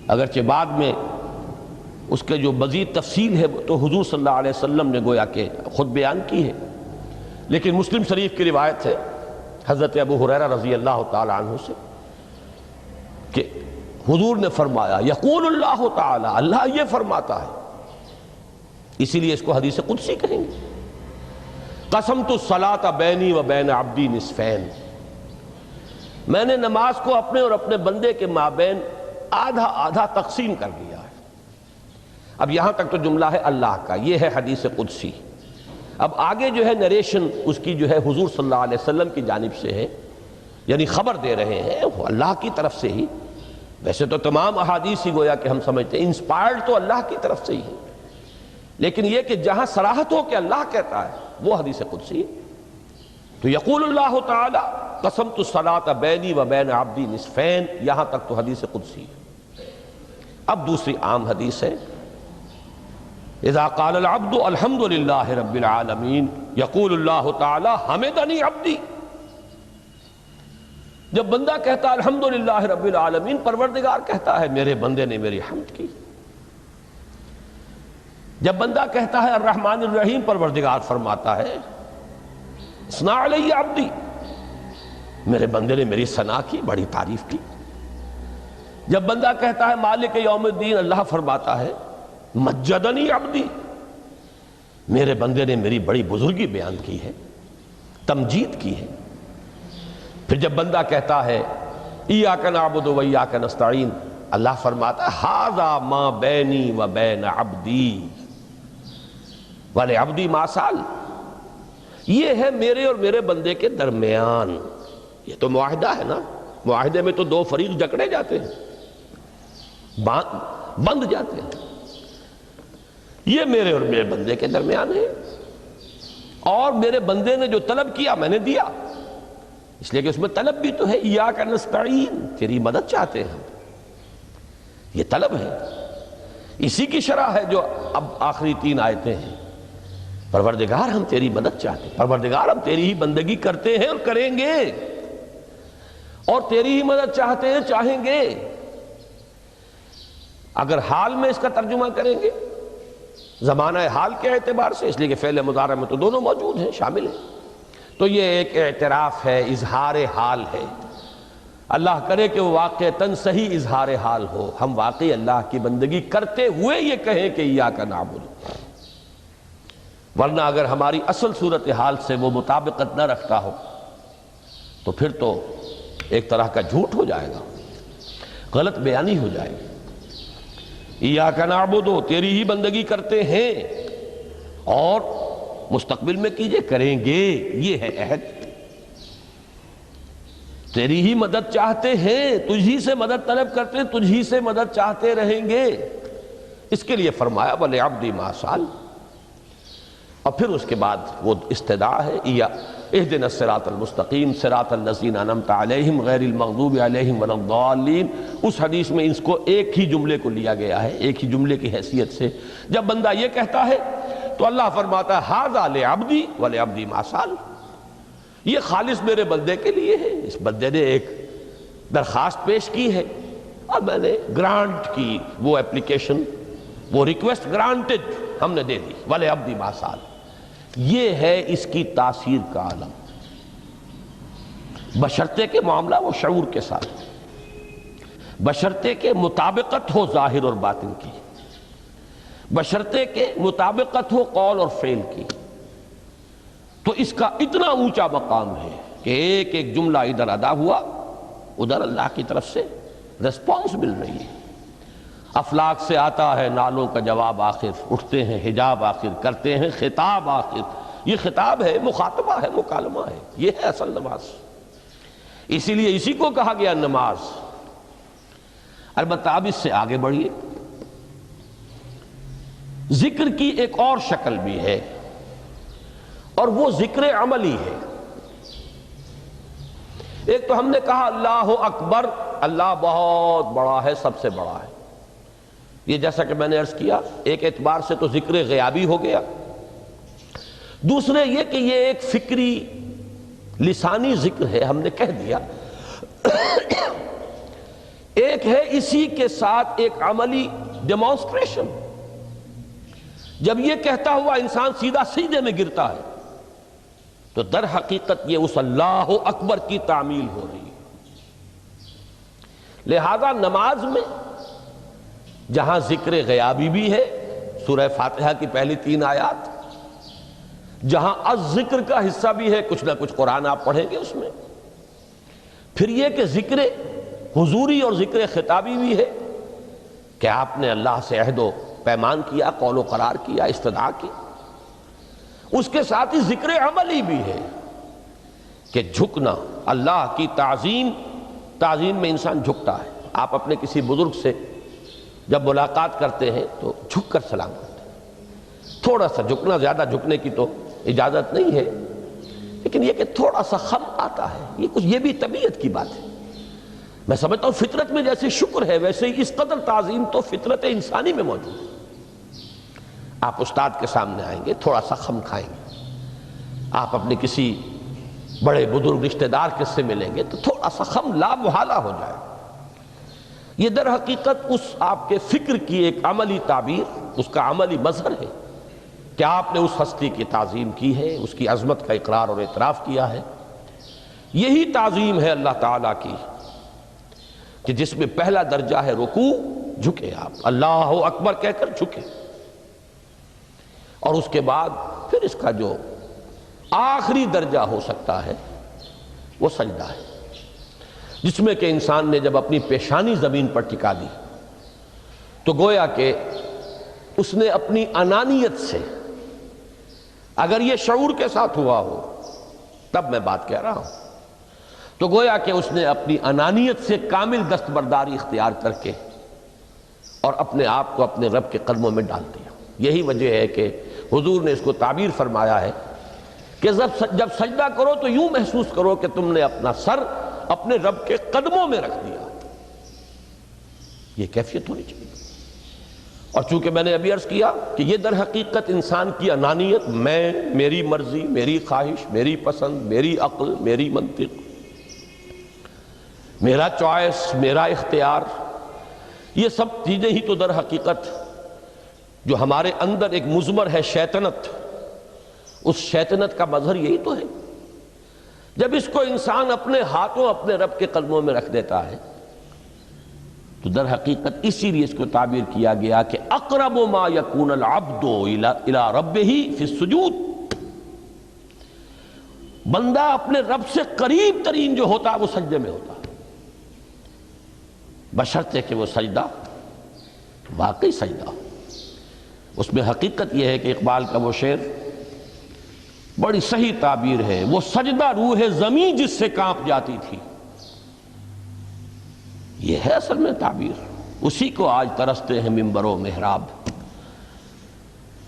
اگرچہ بعد میں اس کے جو مزید تفصیل ہے وہ تو حضور صلی اللہ علیہ وسلم نے گویا کہ خود بیان کی ہے، لیکن مسلم شریف کی روایت ہے حضرت ابو ہریرہ رضی اللہ تعالی عنہ سے کہ حضور نے فرمایا یقول اللہ تعالی، اللہ یہ فرماتا ہے، اسی لیے اس کو حدیث قدسی کہیں گے، قسمت الصلاۃ بینی و بین عبدی نصفین، میں نے نماز کو اپنے اور اپنے بندے کے مابین آدھا آدھا تقسیم کر دیا ہے۔ اب یہاں تک تو جملہ ہے اللہ کا، یہ ہے حدیث قدسی۔ اب آگے جو ہے نریشن اس کی جو ہے حضور صلی اللہ علیہ وسلم کی جانب سے ہے، یعنی خبر دے رہے ہیں وہ اللہ کی طرف سے ہی، ویسے تو تمام احادیث ہی گویا کہ ہم سمجھتے ہیں انسپائرڈ تو اللہ کی طرف سے ہی ہے، لیکن یہ کہ جہاں صراحت ہو کہ اللہ کہتا ہے وہ حدیث قدسی ہے۔ تو یقول اللہ تعالی قسمت الصلاۃ بینی و بین عبدی نصفین، یہاں تک تو حدیث قدسی ہے۔ اب دوسری عام حدیث ہے اذا قال العبد الحمد للہ رب العالمین یقول اللہ تعالی حمدنی عبدی، جب بندہ کہتا ہے الحمدللہ رب العالمین، پروردگار کہتا ہے میرے بندے نے میری حمد کی۔ جب بندہ کہتا ہے الرحمن الرحیم، پروردگار فرماتا ہے اثنا علی عبدی، میرے بندے نے میری ثنا کی، بڑی تعریف کی۔ جب بندہ کہتا ہے مالک یوم الدین، اللہ فرماتا ہے مجدنی عبدی، میرے بندے نے میری بڑی بزرگی بیان کی ہے، تمجید کی ہے۔ پھر جب بندہ کہتا ہے ایاک نعبد و ایاک نستعین، اللہ فرماتا ہے ھذا ما بینی و بین عبدی ولعبدی ما سأل، یہ ہے میرے اور میرے بندے کے درمیان۔ یہ تو معاہدہ ہے نا، معاہدے میں تو دو فریق جکڑے جاتے ہیں، بند جاتے ہیں، یہ میرے اور میرے بندے کے درمیان ہے، اور میرے بندے نے جو طلب کیا میں نے دیا، اس لیے کہ اس میں طلب بھی تو ہے، ایاک نستعین، تیری مدد چاہتے ہیں، یہ طلب ہے، اسی کی شرح ہے جو اب آخری 3 آیتیں ہیں۔ پروردگار ہم تیری مدد چاہتے ہیں، پروردگار ہم تیری ہی بندگی کرتے ہیں اور کریں گے، اور تیری ہی مدد چاہتے ہیں، چاہیں گے۔ اگر حال میں اس کا ترجمہ کریں گے زمانہ حال کے اعتبار سے، اس لیے کہ فعل مضارع میں تو دونوں موجود ہیں، شامل ہیں، تو یہ ایک اعتراف ہے، اظہار حال ہے۔ اللہ کرے کہ وہ واقعتاً صحیح اظہار حال ہو، ہم واقعی اللہ کی بندگی کرتے ہوئے یہ کہیں کہ ایاک نعبد، ورنہ اگر ہماری اصل صورتحال سے وہ مطابقت نہ رکھتا ہو تو پھر تو ایک طرح کا جھوٹ ہو جائے گا، غلط بیانی ہو جائے گی۔ ایاک نعبد، تیری ہی بندگی کرتے ہیں، اور مستقبل میں کیجئے، کریں گے، یہ ہے عہد، تیری ہی مدد چاہتے ہیں، تجھی سے مدد طلب کرتے ہیں، تجھی سے مدد چاہتے رہیں گے، اس کے لیے فرمایا وَلِعَبْدِ مَا سَأَلَ۔ اور پھر اس کے بعد وہ استدعا ہے اهدنا الصراط المستقیم صراط الذین انعمت علیہم غیر المغضوب علیہم ولا الضالین، اس حدیث میں اس کو ایک ہی جملے کو لیا گیا ہے، ایک ہی جملے کی حیثیت سے۔ جب بندہ یہ کہتا ہے تو اللہ فرماتا ہے ھذا لعبدی ولعبدی ما سأل، یہ خالص میرے بندے کے لیے ہے، اس بندے نے ایک درخواست پیش کی ہے اور میں نے گرانٹ کی، وہ اپلیکیشن، وہ ریکویسٹ گرانٹڈ ہم نے دے دی، ولعبدی ما سأل۔ یہ ہے اس کی تاثیر کا عالم، بشرطے کے معاملہ وہ شعور کے ساتھ، بشرطے کے مطابقت ہو ظاہر اور باطن کی، بشرطے کے مطابقت ہو قول اور فعل کی، تو اس کا اتنا اونچا مقام ہے کہ ایک ایک جملہ ادھر ادا ہوا، ادھر اللہ کی طرف سے ریسپانس مل رہی ہے۔ افلاک سے آتا ہے نالوں کا جواب آخر، اٹھتے ہیں حجاب آخر، کرتے ہیں خطاب آخر، یہ خطاب ہے، مخاطبہ ہے، مکالمہ ہے، یہ ہے اصل نماز، اسی لیے اسی کو کہا گیا نماز۔ البتہ اب اس سے آگے بڑھیے، ذکر کی ایک اور شکل بھی ہے، اور وہ ذکر عملی ہے۔ ایک تو ہم نے کہا اللہ اکبر، اللہ بہت بڑا ہے، سب سے بڑا ہے، یہ جیسا کہ میں نے عرض کیا ایک اعتبار سے تو ذکر غیابی ہو گیا، دوسرے یہ کہ یہ ایک فکری لسانی ذکر ہے، ہم نے کہہ دیا۔ ایک ہے اسی کے ساتھ ایک عملی ڈیمانسٹریشن، جب یہ کہتا ہوا انسان سیدھا سجدے میں گرتا ہے تو در حقیقت یہ اس اللہ اکبر کی تعمیل ہو رہی ہے۔ لہذا نماز میں جہاں ذکر غیابی بھی ہے، سورہ فاتحہ کی پہلی 3 آیات، جہاں الذکر کا حصہ بھی ہے، کچھ نہ کچھ قرآن آپ پڑھیں گے اس میں، پھر یہ کہ ذکر حضوری اور ذکر خطابی بھی ہے کہ آپ نے اللہ سے عہد و پیمان کیا، قول و قرار کیا، استدعا کی۔ اس کے ساتھ ہی ذکر عملی بھی ہے کہ جھکنا، اللہ کی تعظیم میں انسان جھکتا ہے۔ آپ اپنے کسی بزرگ سے جب ملاقات کرتے ہیں تو جھک کر سلام کرتے ہیں، تھوڑا سا جھکنا، زیادہ جھکنے کی تو اجازت نہیں ہے، لیکن یہ کہ تھوڑا سا خم آتا ہے، یہ بھی طبیعت کی بات ہے۔ میں سمجھتا ہوں فطرت میں جیسے شکر ہے ویسے ہی اس قدر تعظیم تو فطرت انسانی میں موجود ہے۔ آپ استاد کے سامنے آئیں گے، تھوڑا سا خم کھائیں گے، آپ اپنے کسی بڑے بزرگ رشتہ دار کے سے ملیں گے تو تھوڑا سا خم لا محالہ ہو جائے۔ یہ در حقیقت اس آپ کے فکر کی ایک عملی تعبیر، اس کا عملی مظہر ہے کہ آپ نے اس ہستی کی تعظیم کی ہے، اس کی عظمت کا اقرار اور اعتراف کیا ہے۔ یہی تعظیم ہے اللہ تعالیٰ کی کہ جس میں پہلا درجہ ہے رکوع، جھکے آپ، اللہ اکبر کہہ کر جھکے، اور اس کے بعد پھر اس کا جو آخری درجہ ہو سکتا ہے وہ سجدہ ہے، جس میں کہ انسان نے جب اپنی پیشانی زمین پر ٹکا دی تو گویا کہ اس نے اپنی انانیت سے، اگر یہ شعور کے ساتھ ہوا ہو تب میں بات کہہ رہا ہوں، تو گویا کہ اس نے اپنی انانیت سے کامل دستبرداری اختیار کر کے اور اپنے آپ کو اپنے رب کے قدموں میں ڈال دیا۔ یہی وجہ ہے کہ حضور نے اس کو تعبیر فرمایا ہے کہ جب سجدہ کرو تو یوں محسوس کرو کہ تم نے اپنا سر اپنے رب کے قدموں میں رکھ دیا۔ یہ کیفیت ہونی چاہیے، اور چونکہ میں نے ابھی عرض کیا کہ یہ در حقیقت انسان کی انانیت، میں، میری مرضی، میری خواہش، میری پسند، میری عقل، میری منطق، میرا چوائس، میرا اختیار، یہ سب چیزیں ہی تو در حقیقت جو ہمارے اندر ایک مضمر ہے شیطنت، اس شیطنت کا مظہر یہی تو ہے۔ جب اس کو انسان اپنے ہاتھوں اپنے رب کے قدموں میں رکھ دیتا ہے تو در حقیقت اسی لیے اس کو تعبیر کیا گیا کہ اقرب ما یکون العبد الی ربہ فی السجود، بندہ اپنے رب سے قریب ترین جو ہوتا ہے وہ سجدے میں ہوتا ہے، بشرطے کہ وہ سجدہ واقعی سجدہ ہو۔ اس میں حقیقت یہ ہے کہ اقبال کا وہ شعر بڑی صحیح تعبیر ہے، وہ سجدہ روح زمین جس سے کانپ جاتی تھی، یہ ہے اصل میں تعبیر، اسی کو آج ترستے ہیں منبر و محراب۔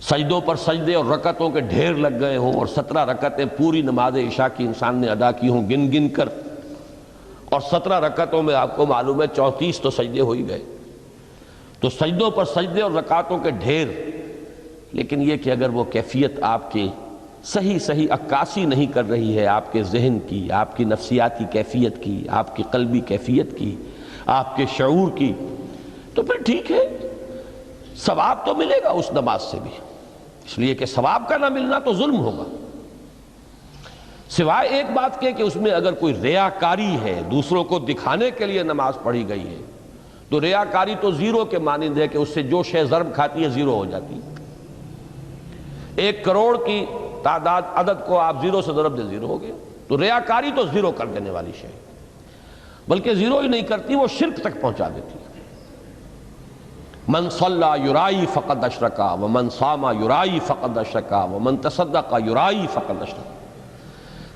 سجدوں پر سجدے اور رکعتوں کے ڈھیر لگ گئے ہوں، اور 17 رکعتیں پوری نماز عشاء کی انسان نے ادا کی ہوں گن گن کر، اور 17 رکعتوں میں آپ کو معلوم ہے 34 تو سجدے ہو ہی گئے، تو سجدوں پر سجدے اور رکعتوں کے ڈھیر، لیکن یہ کہ اگر وہ کیفیت آپ کی صحیح عکاسی نہیں کر رہی ہے آپ کے ذہن کی، آپ کی نفسیاتی کیفیت کی، آپ کی قلبی کیفیت کی، آپ کے شعور کی، تو پھر ٹھیک ہے، ثواب تو ملے گا اس نماز سے بھی، اس لیے کہ ثواب کا نہ ملنا تو ظلم ہوگا، سوائے ایک بات کے کہ اس میں اگر کوئی ریاکاری ہے، دوسروں کو دکھانے کے لیے نماز پڑھی گئی ہے، تو ریاکاری تو زیرو کے مانند ہے کہ اس سے جو شے ضرب کھاتی ہے زیرو ہو جاتی ہے۔ 1 کروڑ کی تعداد عدد کو آپ زیرو سے ضرب دے زیرو ہو گئے، تو ریاکاری تو زیرو کر دینے والی شے، بلکہ زیرو ہی نہیں کرتی، وہ شرک تک پہنچا دیتی ہے۔ من صلی یرائی فقد اشرکا ومن صام یرائی فقد اشرکا ومن تصدق یرائی فقد اشرکا،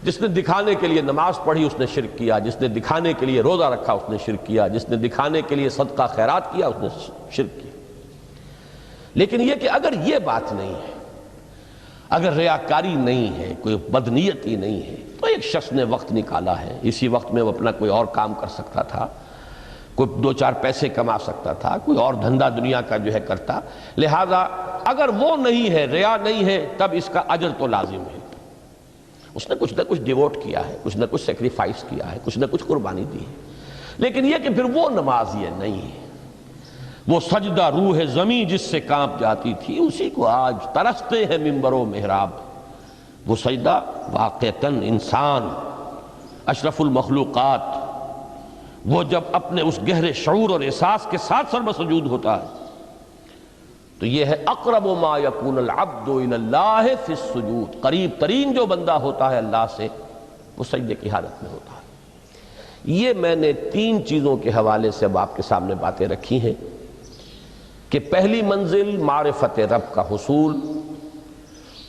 جس نے دکھانے کے لیے نماز پڑھی اس نے شرک کیا، جس نے دکھانے کے لیے روزہ رکھا اس نے شرک کیا، جس نے دکھانے کے لیے صدقہ خیرات کیا اس نے شرک کیا۔ لیکن یہ کہ اگر یہ بات نہیں ہے، اگر ریاکاری نہیں ہے، کوئی بدنیتی نہیں ہے، تو ایک شخص نے وقت نکالا ہے، اسی وقت میں وہ اپنا کوئی اور کام کر سکتا تھا، کوئی 2-4 پیسے کما سکتا تھا، کوئی اور دھندا دنیا کا جو ہے کرتا، لہذا اگر وہ نہیں ہے، ریا نہیں ہے، تب اس کا اجر تو لازم ہے، اس نے کچھ نہ کچھ ڈیووٹ کیا ہے، کچھ نہ کچھ سیکریفائس کیا ہے، کچھ نہ کچھ قربانی دی ہے۔ لیکن یہ کہ پھر وہ نماز یہ نہیں ہے، وہ سجدہ روح زمین جس سے کانپ جاتی تھی اسی کو آج ترستے ہیں منبر و محراب۔ وہ سجدہ واقعتاً انسان اشرف المخلوقات وہ جب اپنے اس گہرے شعور اور احساس کے ساتھ سر بسجود ہوتا ہے تو یہ ہے اقرب ما یکون العبد الی اللہ فی السجود، قریب ترین جو بندہ ہوتا ہے اللہ سے وہ سجدے کی حالت میں ہوتا ہے۔ یہ میں نے 3 چیزوں کے حوالے سے اب آپ کے سامنے باتیں رکھی ہیں کہ پہلی منزل معرفت رب کا حصول،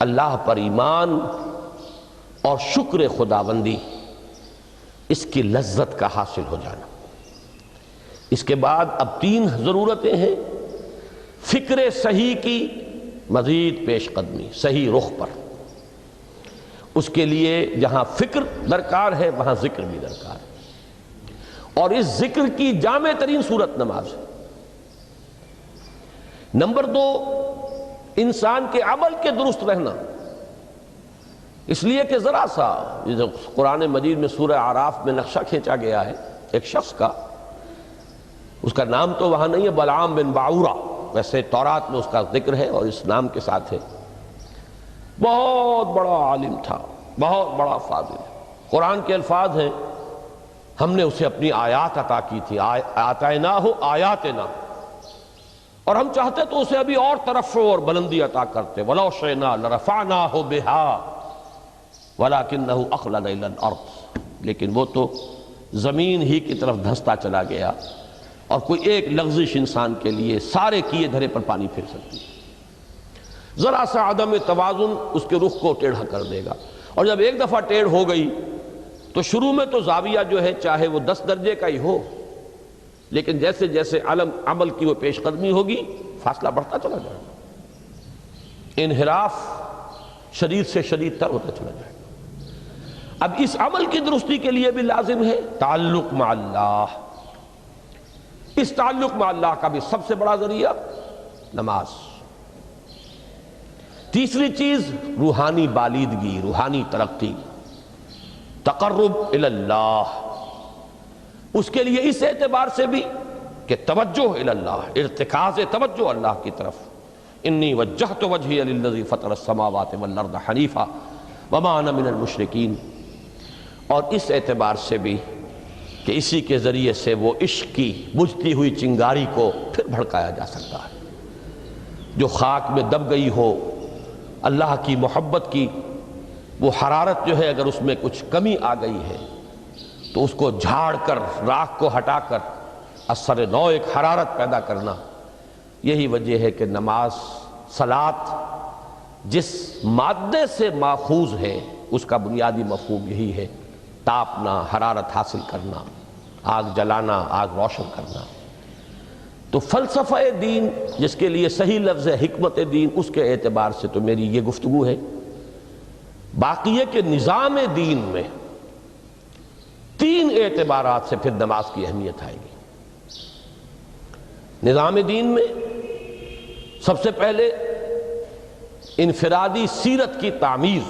اللہ پر ایمان اور شکر خداوندی، اس کی لذت کا حاصل ہو جانا۔ اس کے بعد اب 3 ضرورتیں ہیں، فکر صحیح کی مزید پیش قدمی صحیح رخ پر، اس کے لیے جہاں فکر درکار ہے وہاں ذکر بھی درکار ہے، اور اس ذکر کی جامع ترین صورت نماز ہے۔ نمبر 2 انسان کے عمل کے درست رہنا، اس لیے کہ ذرا سا قرآن مجید میں سورہ اعراف میں نقشہ کھینچا گیا ہے ایک شخص کا، اس کا نام تو وہاں نہیں ہے، بلعام بن باعورہ، ویسے تورات میں اس کا ذکر ہے اور اس نام کے ساتھ ہے۔ بہت بڑا عالم تھا، بہت بڑا فاضل، قرآن کے الفاظ ہیں ہم نے اسے اپنی آیات عطا کی تھی، آتیناہ آیاتنا، اور ہم چاہتے تو اسے ابھی اور ترفع اور بلندی عطا کرتے، وَلَوْ شِئْنَا لَرَفَعْنَاهُ بِهَا وَلَكِنَّهُ أَخْلَدَ إِلَى الْأَرْضِ، لیکن وہ تو زمین ہی کی طرف دھنستا چلا گیا، اور کوئی ایک لغزش انسان کے لیے سارے کیے دھرے پر پانی پھر سکتی ہے۔ ذرا سا عدم توازن اس کے رخ کو ٹیڑھا کر دے گا، اور جب ایک دفعہ ٹیڑھ ہو گئی تو شروع میں تو زاویہ جو ہے چاہے وہ 10 درجے کا ہی ہو، لیکن جیسے جیسے عمل کی وہ پیش قدمی ہوگی فاصلہ بڑھتا چلا جائے گا، انحراف شدید سے شدید تر ہوتا چلا جائے گا۔ اب اس عمل کی درستی کے لیے بھی لازم ہے تعلق مع اللہ، اس تعلق مع اللہ کا بھی سب سے بڑا ذریعہ نماز۔ تیسری چیز روحانی بالیدگی، روحانی ترقی، تقرب الی اللہ، اس کے لیے اس اعتبار سے بھی کہ توجہ الی اللہ، ارتکاز توجہ اللہ کی طرف، انی وجہت وجہی للذی فطر السماوات والارض حنیفا وما انا من المشرکین، اور اس اعتبار سے بھی کہ اسی کے ذریعے سے وہ عشق کی بجھتی ہوئی چنگاری کو پھر بھڑکایا جا سکتا ہے، جو خاک میں دب گئی ہو اللہ کی محبت کی وہ حرارت جو ہے، اگر اس میں کچھ کمی آ گئی ہے تو اس کو جھاڑ کر، راکھ کو ہٹا کر اثر نو ایک حرارت پیدا کرنا، یہی وجہ ہے کہ نماز، صلاۃ جس مادے سے ماخوذ ہے اس کا بنیادی مفہوم یہی ہے، تاپنا، حرارت حاصل کرنا، آگ جلانا، آگ روشن کرنا۔ تو فلسفہ دین جس کے لیے صحیح لفظ ہے حکمت دین، اس کے اعتبار سے تو میری یہ گفتگو ہے۔ باقی ہے کہ نظام دین میں 3 اعتبارات سے پھر نماز کی اہمیت آئے گی۔ نظام دین میں سب سے پہلے انفرادی سیرت کی تعمیر،